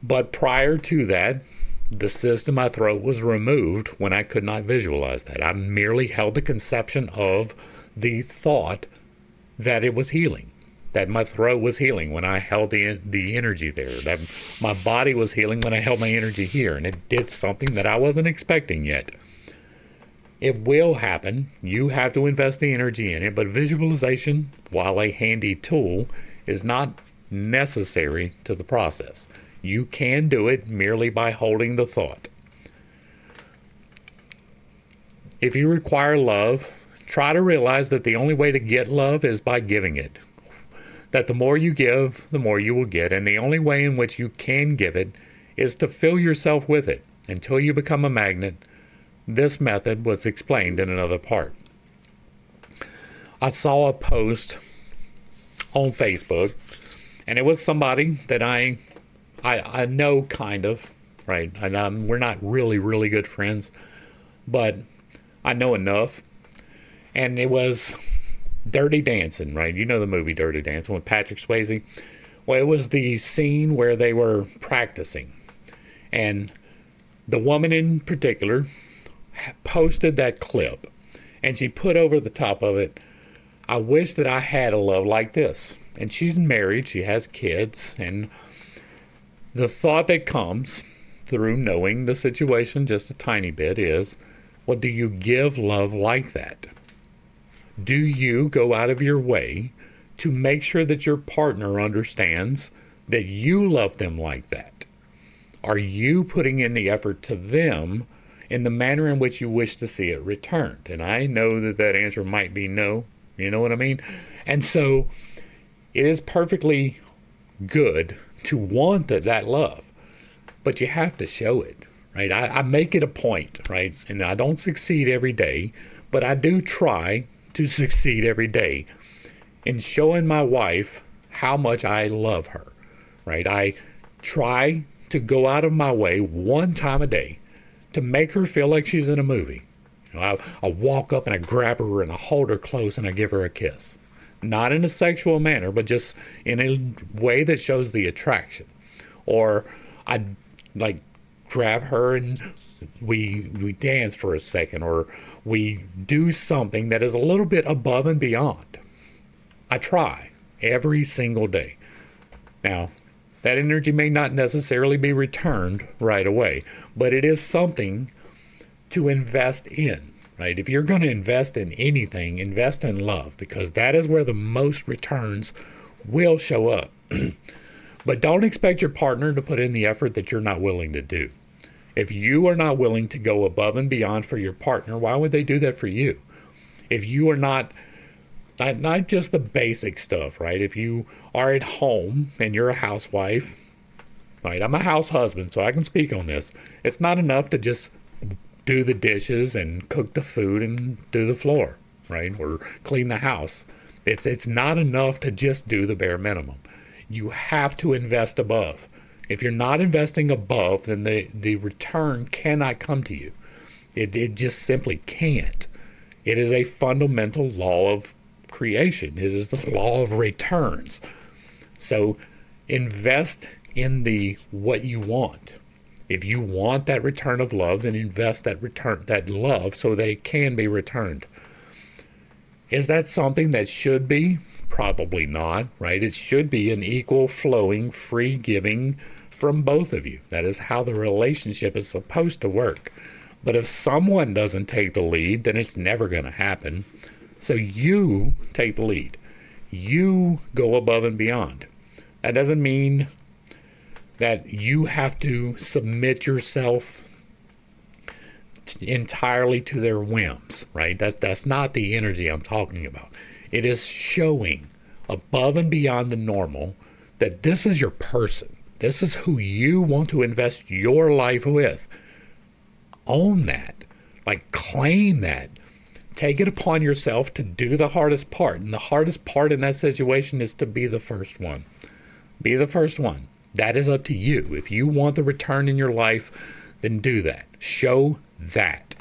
But prior to that, the cyst in my throat was removed when I could not visualize that. I merely held the conception of the thought that it was healing, that my throat was healing when I held the energy there, that my body was healing when I held my energy here, and it did something that I wasn't expecting yet. It will happen. You have to invest the energy in it, but visualization, while a handy tool, is not necessary to the process. You can do it merely by holding the thought. If you require love, try to realize that the only way to get love is by giving it. That the more you give, the more you will get, and the only way in which you can give it is to fill yourself with it until you become a magnet. This method was explained in another part. I saw a post on Facebook, and it was somebody that I know, kind of, right? And we're not really good friends, but I know enough. And it was Dirty Dancing, right? You know the movie Dirty Dancing with Patrick Swayze. Well, it was the scene where they were practicing, and the woman in particular posted that clip, and she put over the top of it, "I wish that I had a love like this." And she's married, she has kids, and the thought that comes through knowing the situation just a tiny bit is, well, do you give love like that? Do you go out of your way to make sure that your partner understands that you love them like that? Are you putting in the effort to them in the manner in which you wish to see it returned? And I know that that answer might be no. You know what I mean? And so it is perfectly good to want that love, but you have to show it, right? I make it a point, right? And I don't succeed every day, but I do try to succeed every day in showing my wife how much I love her, right? I try to go out of my way one time a day to make her feel like she's in a movie. You know, I walk up and I grab her and I hold her close and I give her a kiss. Not in a sexual manner, but just in a way that shows the attraction. Or I like grab her and we dance for a second, or we do something that is a little bit above and beyond. I try every single day. Now, that energy may not necessarily be returned right away, but it is something to invest in. Right? If you're going to invest in anything, invest in love, because that is where the most returns will show up. But don't expect your partner to put in the effort that you're not willing to do. If you are not willing to go above and beyond for your partner, why would they do that for you? If you are not just the basic stuff, right? If you are at home and you're a housewife, right? I'm a house husband, so I can speak on this. It's not enough to just do the dishes and cook the food and do the floor, right? Or clean the house. It's not enough to just do the bare minimum. You have to invest above. If you're not investing above, then the return cannot come to you. It just simply can't. It is a fundamental law of creation. It is the law of returns. So invest in what you want. If you want that return of love, then invest that love so that it can be returned. Is that something that should be? Probably not, right? It should be an equal flowing, free giving from both of you. That is how the relationship is supposed to work. But if someone doesn't take the lead, then it's never going to happen. So you take the lead. You go above and beyond. That doesn't mean that you have to submit yourself entirely to their whims, right? That's not the energy I'm talking about. It is showing above and beyond the normal that this is your person. This is who you want to invest your life with. Own that. Like, claim that. Take it upon yourself to do the hardest part. And the hardest part in that situation is to be the first one. Be the first one. That is up to you. If you want the return in your life, then do that. Show that.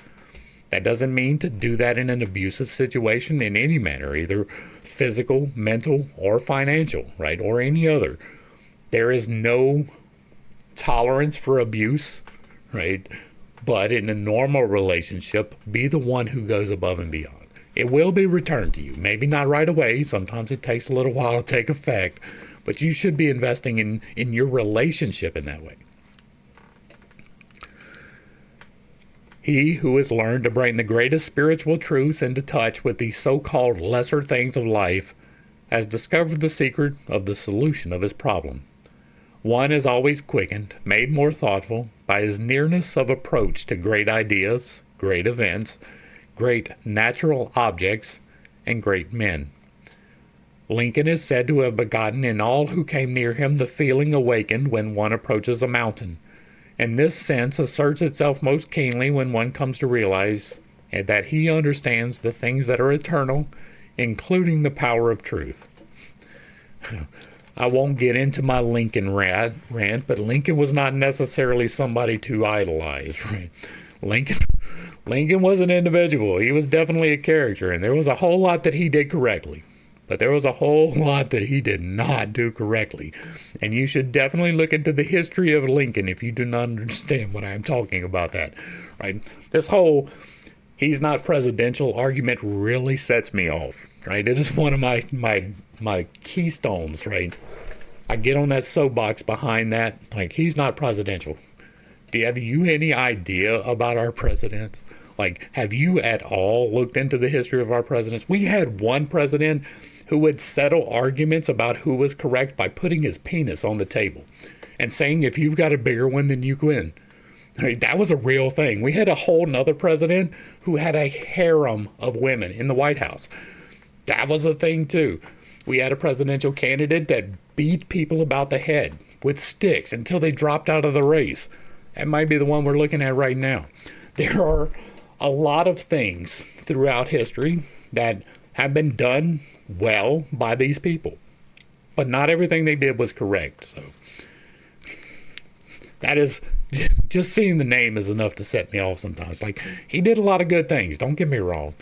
That doesn't mean to do that in an abusive situation in any manner, either physical, mental, or financial, right? Or any other. There is no tolerance for abuse, right? But in a normal relationship, be the one who goes above and beyond. It will be returned to you. Maybe not right away. Sometimes it takes a little while to take effect. But you should be investing in your relationship in that way. He who has learned to bring the greatest spiritual truths into touch with the so-called lesser things of life has discovered the secret of the solution of his problem. One is always quickened, made more thoughtful, by his nearness of approach to great ideas, great events, great natural objects, and great men. Lincoln is said to have begotten in all who came near him the feeling awakened when one approaches a mountain. And this sense asserts itself most keenly when one comes to realize that he understands the things that are eternal, including the power of truth. I won't get into my Lincoln rant, but Lincoln was not necessarily somebody to idolize, right? Lincoln was an individual. He was definitely a character, and there was a whole lot that he did correctly. But there was a whole lot that he did not do correctly. And you should definitely look into the history of Lincoln if you do not understand what I'm talking about that, right? This whole he's not presidential argument really sets me off, right? It is one of my keystones, right? I get on that soapbox behind that, like, he's not presidential. Have you any idea about our presidents? Like, have you at all looked into the history of our presidents? We had one president who would settle arguments about who was correct by putting his penis on the table and saying, if you've got a bigger one, then you win. I mean, that was a real thing. We had a whole nother president who had a harem of women in the White House. That was a thing too. We had a presidential candidate that beat people about the head with sticks until they dropped out of the race. That might be the one we're looking at right now. There are a lot of things throughout history that have been done well by these people, but not everything they did was correct. So that is, just seeing the name is enough to set me off sometimes. Like, he did a lot of good things, don't get me wrong,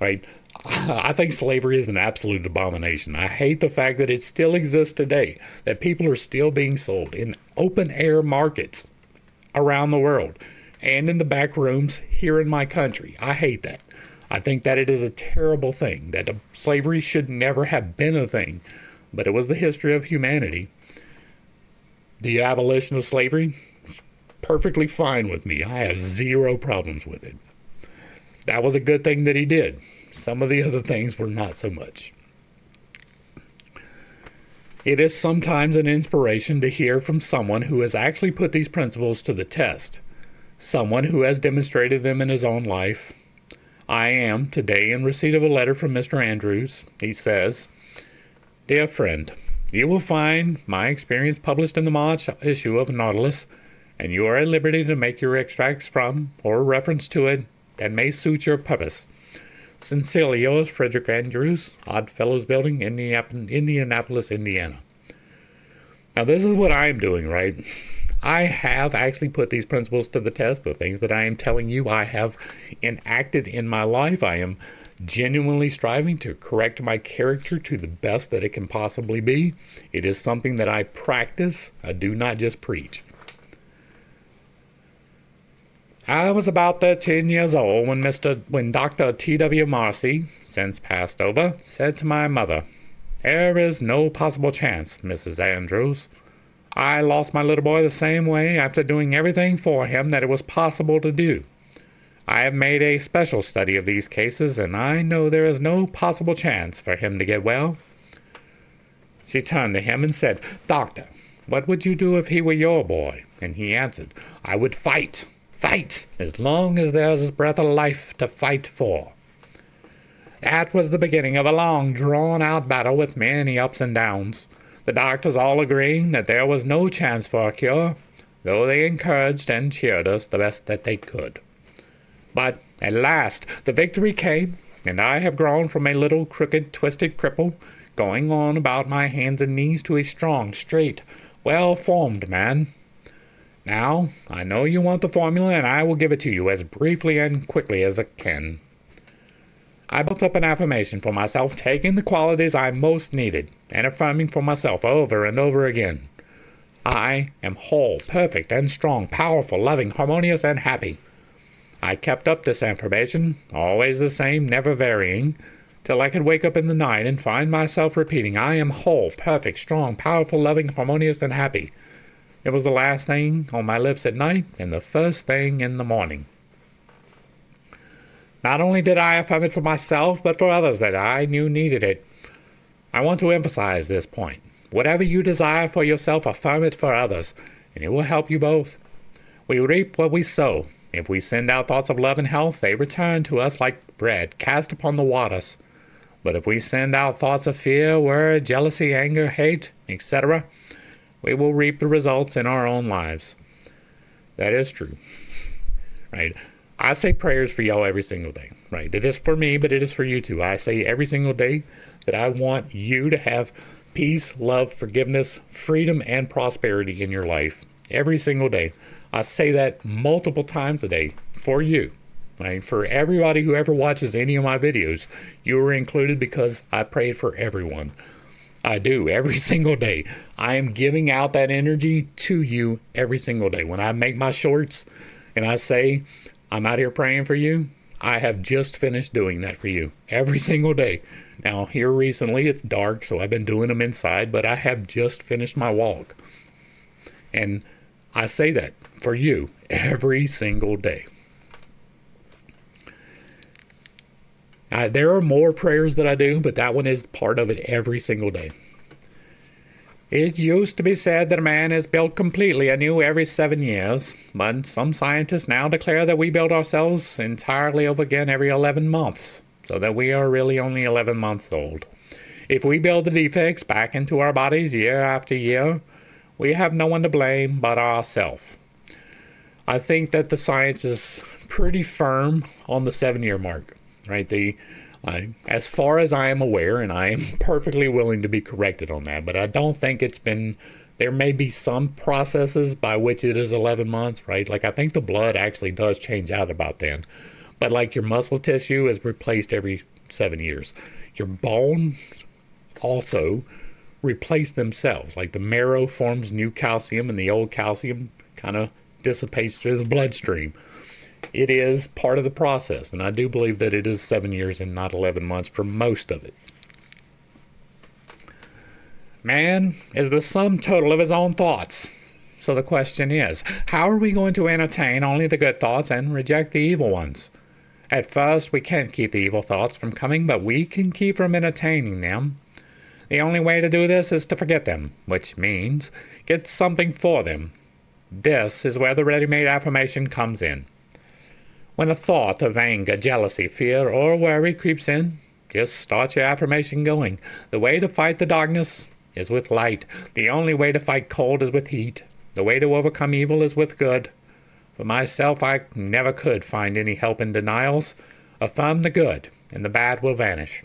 right? I think slavery is an absolute abomination. I hate the fact that it still exists today, that people are still being sold in open air markets around the world and in the back rooms here in my country. I hate that. I think that it is a terrible thing, that slavery should never have been a thing, but it was the history of humanity. The abolition of slavery is perfectly fine with me. I have zero problems with it. That was a good thing that he did. Some of the other things were not so much. It is sometimes an inspiration to hear from someone who has actually put these principles to the test, someone who has demonstrated them in his own life. I am today in receipt of a letter from Mr. Andrews. He says, "Dear friend, you will find my experience published in the March issue of Nautilus, and you are at liberty to make your extracts from or reference to it that may suit your purpose. Sincerely yours, Frederick Andrews, Oddfellows Building, Indianapolis, Indiana." Now, this is what I'm doing, right? I have actually put these principles to the test. The things that I am telling you, I have enacted in my life. I am genuinely striving to correct my character to the best that it can possibly be. It is something that I practice. I do not just preach. I was about 13 years old when Dr. T.W. Marcy, since passed over, said to my mother, "There is no possible chance, Mrs. Andrews. I lost my little boy the same way after doing everything for him that it was possible to do. I have made a special study of these cases, and I know there is no possible chance for him to get well." She turned to him and said, "Doctor, what would you do if he were your boy?" And he answered, "I would fight Fight as long as there's a breath of life to fight for. That was the beginning of a long, drawn-out battle with many ups and downs. The doctors all agreeing that there was no chance for a cure, though they encouraged and cheered us the best that they could. But at last the victory came, and I have grown from a little crooked, twisted cripple, going on about my hands and knees, to a strong, straight, well-formed man. Now, I know you want the formula, and I will give it to you as briefly and quickly as I can. I built up an affirmation for myself, taking the qualities I most needed, and affirming for myself over and over again. I am whole, perfect, and strong, powerful, loving, harmonious, and happy. I kept up this affirmation, always the same, never varying, till I could wake up in the night and find myself repeating, I am whole, perfect, strong, powerful, loving, harmonious, and happy. It was the last thing on my lips at night and the first thing in the morning. Not only did I affirm it for myself, but for others that I knew needed it. I want to emphasize this point. Whatever you desire for yourself, affirm it for others, and it will help you both. We reap what we sow. If we send out thoughts of love and health, they return to us like bread cast upon the waters. But if we send out thoughts of fear, worry, jealousy, anger, hate, etc., we will reap the results in our own lives. That is true. Right? I say prayers for y'all every single day. Right? It is for me, but it is for you too. I say every single day that I want you to have peace, love, forgiveness, freedom, and prosperity in your life. Every single day. I say that multiple times a day for you. Right? For everybody who ever watches any of my videos, you are included because I pray for everyone. I do every single day. I am giving out that energy to you every single day. When I make my shorts and I say, I'm out here praying for you, I have just finished doing that for you every single day. Now, here recently, it's dark, so I've been doing them inside, but I have just finished my walk. And I say that for you every single day. There are more prayers that I do, but that one is part of it every single day. It used to be said that a man is built completely anew every 7 years, but some scientists now declare that we build ourselves entirely over again every 11 months, so that we are really only 11 months old. If we build the defects back into our bodies year after year, we have no one to blame but ourselves. I think that the science is pretty firm on the 7-year mark. Right, as far as I am aware, and I am perfectly willing to be corrected on that, but I don't think it's been, there may be some processes by which it is 11 months, right? Like I think the blood actually does change out about then, but like your muscle tissue is replaced every 7 years. Your bones also replace themselves, like the marrow forms new calcium and the old calcium kind of dissipates through the bloodstream. It is part of the process, and I do believe that it is 7 years and not 11 months for most of it. Man is the sum total of his own thoughts. So the question is, how are we going to entertain only the good thoughts and reject the evil ones? At first, we can't keep the evil thoughts from coming, but we can keep from entertaining them. The only way to do this is to forget them, which means get something for them. This is where the ready-made affirmation comes in. When a thought of anger, jealousy, fear, or worry creeps in, just start your affirmation going. The way to fight the darkness is with light. The only way to fight cold is with heat. The way to overcome evil is with good. For myself, I never could find any help in denials. Affirm the good, and the bad will vanish.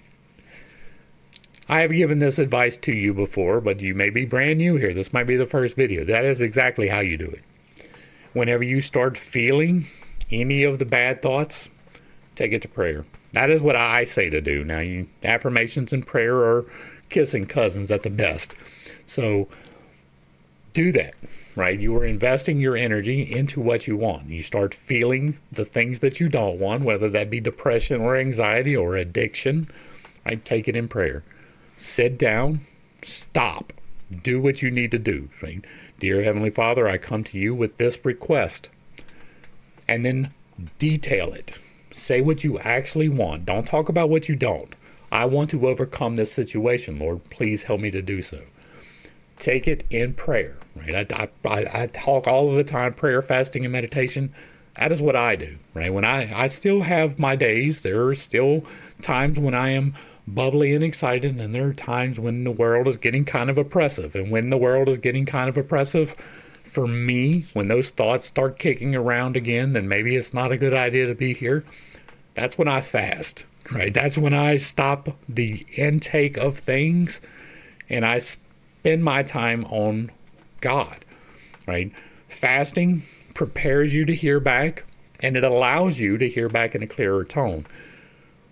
I have given this advice to you before, but you may be brand new here. This might be the first video. That is exactly how you do it. Whenever you start feeling any of the bad thoughts, take it to prayer. That is what I say to do. Now, affirmations and prayer are kissing cousins at the best. So do that, right? You are investing your energy into what you want. You start feeling the things that you don't want, whether that be depression or anxiety or addiction, right? Take it in prayer. Sit down, stop, do what you need to do, right? Dear Heavenly Father, I come to you with this request. And then detail it. Say what you actually want. Don't talk about what you don't. I want to overcome this situation, Lord. Please help me to do so. Take it in prayer, right? I talk all of the time, prayer, fasting, and meditation. That is what I do, right? When I still have my days, there are still times when I am bubbly and excited, and there are times when the world is getting kind of oppressive. And when the world is getting kind of oppressive, for me, when those thoughts start kicking around again, then maybe it's not a good idea to be here. That's when I fast, right? That's when I stop the intake of things and I spend my time on God, right? Fasting prepares you to hear back, and it allows you to hear back in a clearer tone.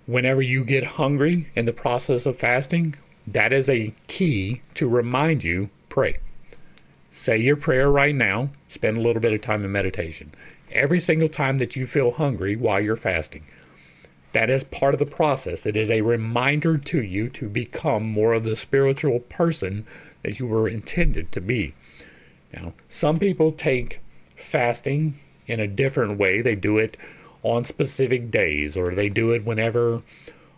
Whenever you get hungry in the process of fasting, that is a key to remind you, pray. Say your prayer right now, spend a little bit of time in meditation. Every single time that you feel hungry while you're fasting, that is part of the process. It is a reminder to you to become more of the spiritual person that you were intended to be. Now, some people take fasting in a different way. They do it on specific days, or they do it whenever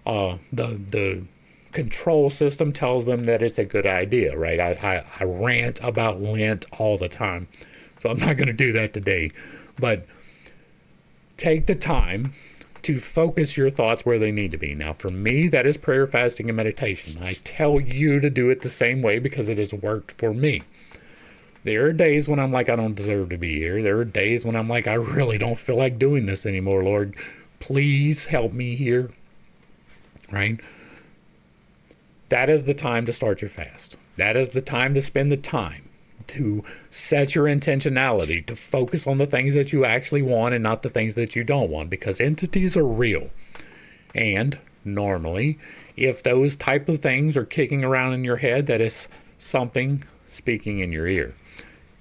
the control system tells them that it's a good idea, right? I rant about Lent all the time, so I'm not going to do that today. But take the time to focus your thoughts where they need to be. Now, for me, that is prayer, fasting, and meditation. I tell you to do it the same way because it has worked for me. There are days when I'm like, I don't deserve to be here. There are days when I'm like, I really don't feel like doing this anymore, Lord. Please help me here, right? That is the time to start your fast. That is the time to spend the time to set your intentionality, to focus on the things that you actually want and not the things that you don't want, because entities are real. And normally, if those type of things are kicking around in your head, that is something speaking in your ear.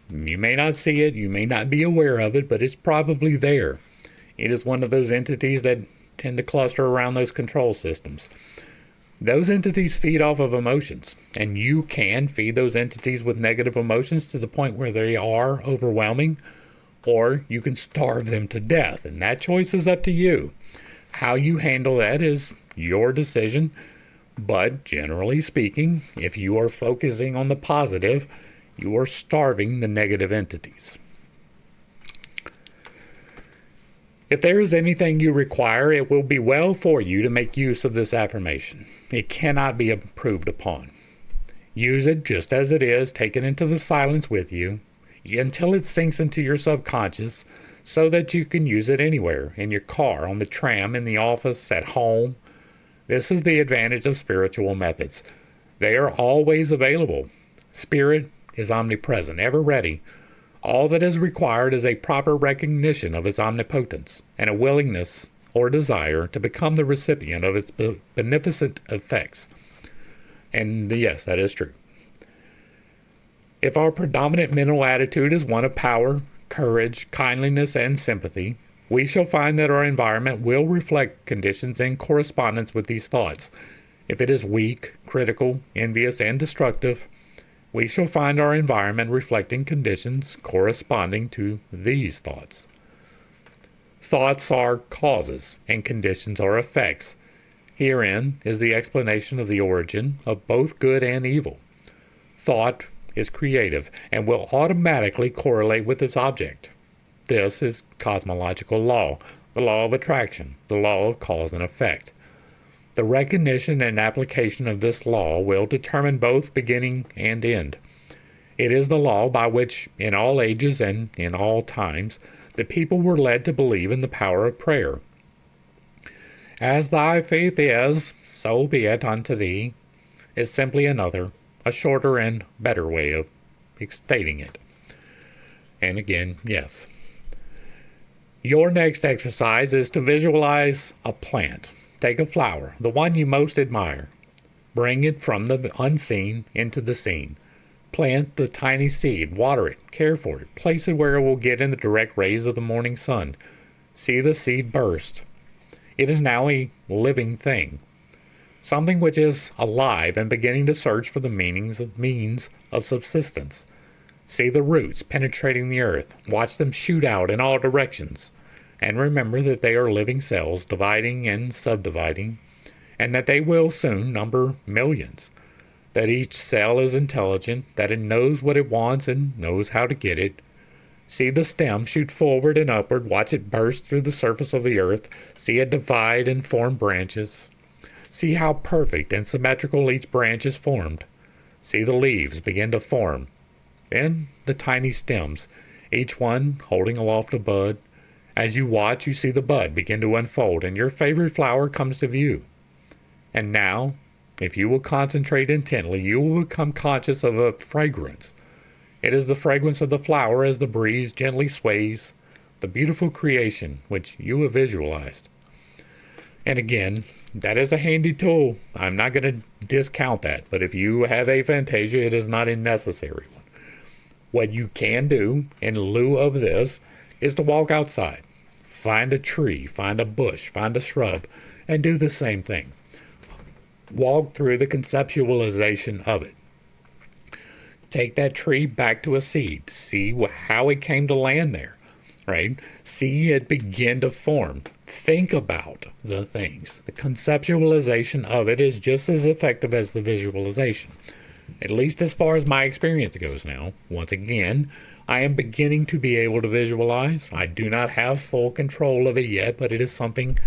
You may not see it, you may not be aware of it, but it's probably there. It is one of those entities that tend to cluster around those control systems. Those entities feed off of emotions, and you can feed those entities with negative emotions to the point where they are overwhelming, or you can starve them to death, and that choice is up to you. How you handle that is your decision, but generally speaking, if you are focusing on the positive, you are starving the negative entities. If there is anything you require, it will be well for you to make use of this affirmation. It cannot be improved upon. Use it just as it is, take it into the silence with you, until it sinks into your subconscious, so that you can use it anywhere, in your car, on the tram, in the office, at home. This is the advantage of spiritual methods. They are always available. Spirit is omnipresent, ever ready. All that is required is a proper recognition of its omnipotence and a willingness or desire to become the recipient of its beneficent effects. And yes, that is true. If our predominant mental attitude is one of power, courage, kindliness, and sympathy, we shall find that our environment will reflect conditions in correspondence with these thoughts. If it is weak, critical, envious, and destructive, we shall find our environment reflecting conditions corresponding to these thoughts. Thoughts are causes, and conditions are effects. Herein is the explanation of the origin of both good and evil. Thought is creative and will automatically correlate with its object. This is cosmological law, the law of attraction, the law of cause and effect. The recognition and application of this law will determine both beginning and end. It is the law by which, in all ages and in all times, the people were led to believe in the power of prayer. As thy faith is, so be it unto thee, is simply another, a shorter and better way of stating it. And again, yes. Your next exercise is to visualize a plant. Take a flower, the one you most admire. Bring it from the unseen into the seen. Plant the tiny seed, water it, care for it, place it where it will get in the direct rays of the morning sun. See the seed burst. It is now a living thing, something which is alive and beginning to search for the means of subsistence. See the roots penetrating the earth. Watch them shoot out in all directions. And remember that they are living cells, dividing and subdividing, and that they will soon number millions. That each cell is intelligent, that it knows what it wants and knows how to get it. See the stem shoot forward and upward. Watch it burst through the surface of the earth. See it divide and form branches. See how perfect and symmetrical each branch is formed. See the leaves begin to form. Then the tiny stems, each one holding aloft a bud. As you watch, you see the bud begin to unfold, and your favorite flower comes to view. And now, if you will concentrate intently, you will become conscious of a fragrance. It is the fragrance of the flower as the breeze gently sways, the beautiful creation which you have visualized. And again, that is a handy tool. I'm not going to discount that, but if you have aphantasia, it is not a necessary one. What you can do in lieu of this is to walk outside. Find a tree, find a bush, find a shrub, and do the same thing. Walk through the conceptualization of it. Take that tree back to a seed. See how it came to land there, right? See it begin to form. Think about the things. The conceptualization of it is just as effective as the visualization, at least as far as my experience goes now. Once again, I am beginning to be able to visualize. I do not have full control of it yet, but it is something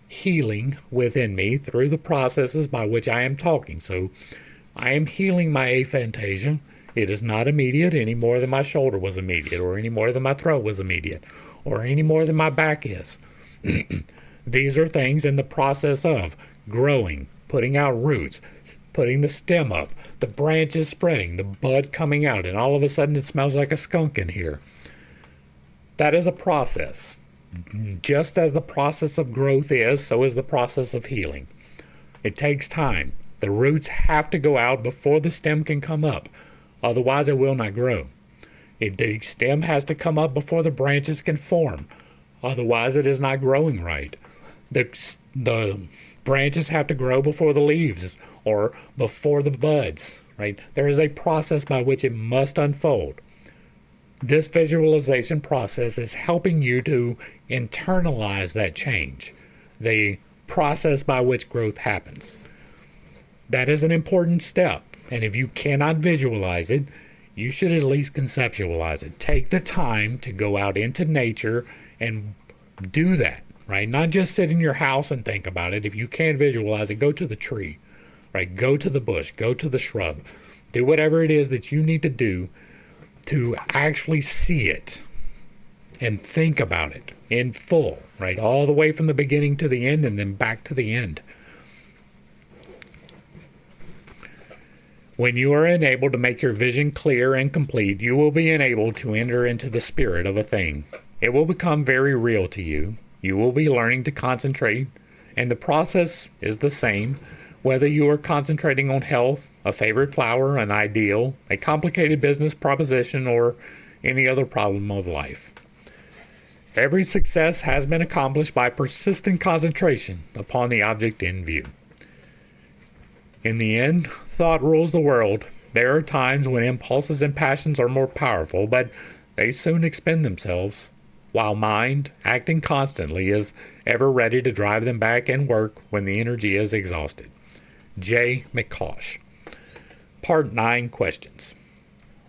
healing within me through the processes by which I am talking. So I am healing my aphantasia. It is not immediate any more than my shoulder was immediate, or any more than my throat was immediate, or any more than my back is. These are things in the process of growing, putting out roots, putting the stem up, the branches spreading, the bud coming out, and all of a sudden it smells like a skunk in here. That is a process. Just as the process of growth is, so is the process of healing. It takes time. The roots have to go out before the stem can come up. Otherwise, it will not grow. The stem has to come up before the branches can form. Otherwise, it is not growing right. The branches have to grow before the leaves or before the buds, right? There is a process by which it must unfold. This visualization process is helping you to internalize that change, the process by which growth happens. That is an important step, and if you cannot visualize it, you should at least conceptualize it. Take the time to go out into nature and do that, right? Not just sit in your house and think about it. If you can't visualize it, go to the tree, right? Go to the bush, go to the shrub. Do whatever it is that you need to do to actually see it and think about it in full, right? All the way from the beginning to the end and then back to the end. When you are enabled to make your vision clear and complete, you will be enabled to enter into the spirit of a thing. It will become very real to you. You will be learning to concentrate, and the process is the same, whether you are concentrating on health, a favorite flower, an ideal, a complicated business proposition, or any other problem of life. Every success has been accomplished by persistent concentration upon the object in view. In the end, thought rules the world. There are times when impulses and passions are more powerful, but they soon expend themselves, while mind, acting constantly, is ever ready to drive them back and work when the energy is exhausted. J. McCosh. Part 9 questions.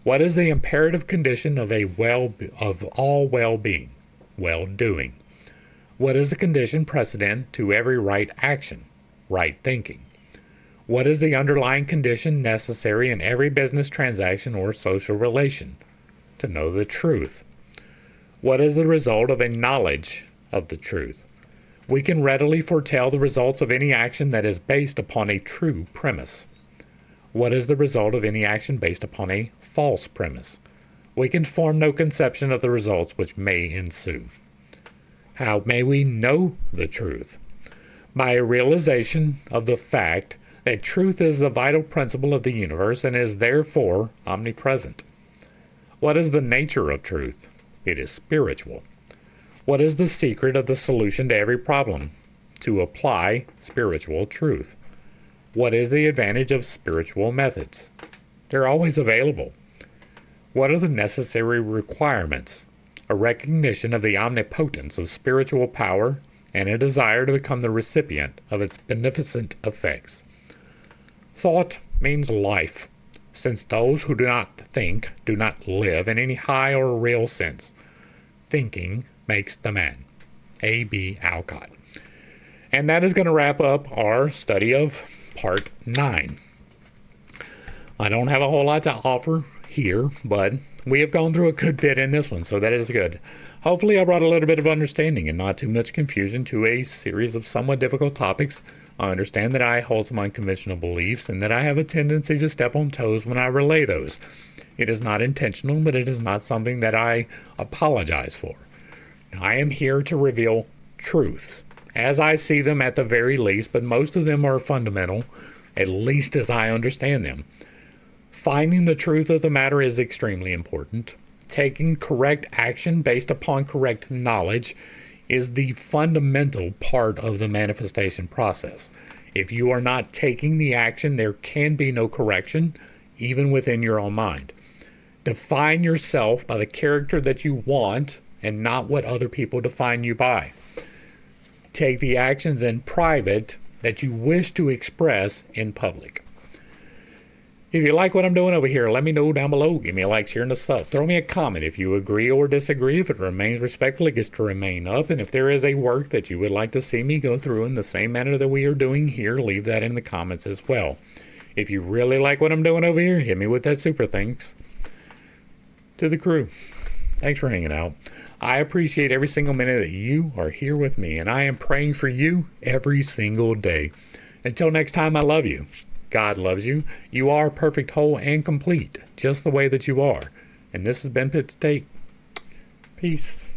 What is the imperative condition of all well-being? Well-doing. What is the condition precedent to every right action? Right thinking. What is the underlying condition necessary in every business transaction or social relation? To know the truth. What is the result of a knowledge of the truth? We can readily foretell the results of any action that is based upon a true premise. What is the result of any action based upon a false premise? We can form no conception of the results which may ensue. How may we know the truth? By a realization of the fact that truth is the vital principle of the universe and is therefore omnipresent. What is the nature of truth? It is spiritual. What is the secret of the solution to every problem? To apply spiritual truth. What is the advantage of spiritual methods? They're always available. What are the necessary requirements? A recognition of the omnipotence of spiritual power and a desire to become the recipient of its beneficent effects. Thought means life. since those who do not think do not live in any high or real sense. Thinking makes the man. A.B. Alcott. And that is going to wrap up our study of Part 9. I don't have a whole lot to offer here, but we have gone through a good bit in this one, so that is good. Hopefully I brought a little bit of understanding and not too much confusion to a series of somewhat difficult topics. I understand that I hold some unconventional beliefs and that I have a tendency to step on toes when I relay those. It is not intentional, but it is not something that I apologize for. I am here to reveal truths, as I see them at the very least, but most of them are fundamental, at least as I understand them. Finding the truth of the matter is extremely important. Taking correct action based upon correct knowledge is the fundamental part of the manifestation process. If you are not taking the action, there can be no correction, even within your own mind. Define yourself by the character that you want and not what other people define you by. Take the actions in private that you wish to express in public. If you like what I'm doing over here, let me know down below. Give me a like, share, and a sub. Throw me a comment if you agree or disagree. If it remains respectful, it gets to remain up. And if there is a work that you would like to see me go through in the same manner that we are doing here, leave that in the comments as well. If you really like what I'm doing over here, hit me with that super thanks. To the crew, thanks for hanging out. I appreciate every single minute that you are here with me, and I am praying for you every single day. Until next time, I love you. God loves you. You are perfect, whole, and complete, just the way that you are. And this has been Pitt's Take. Peace.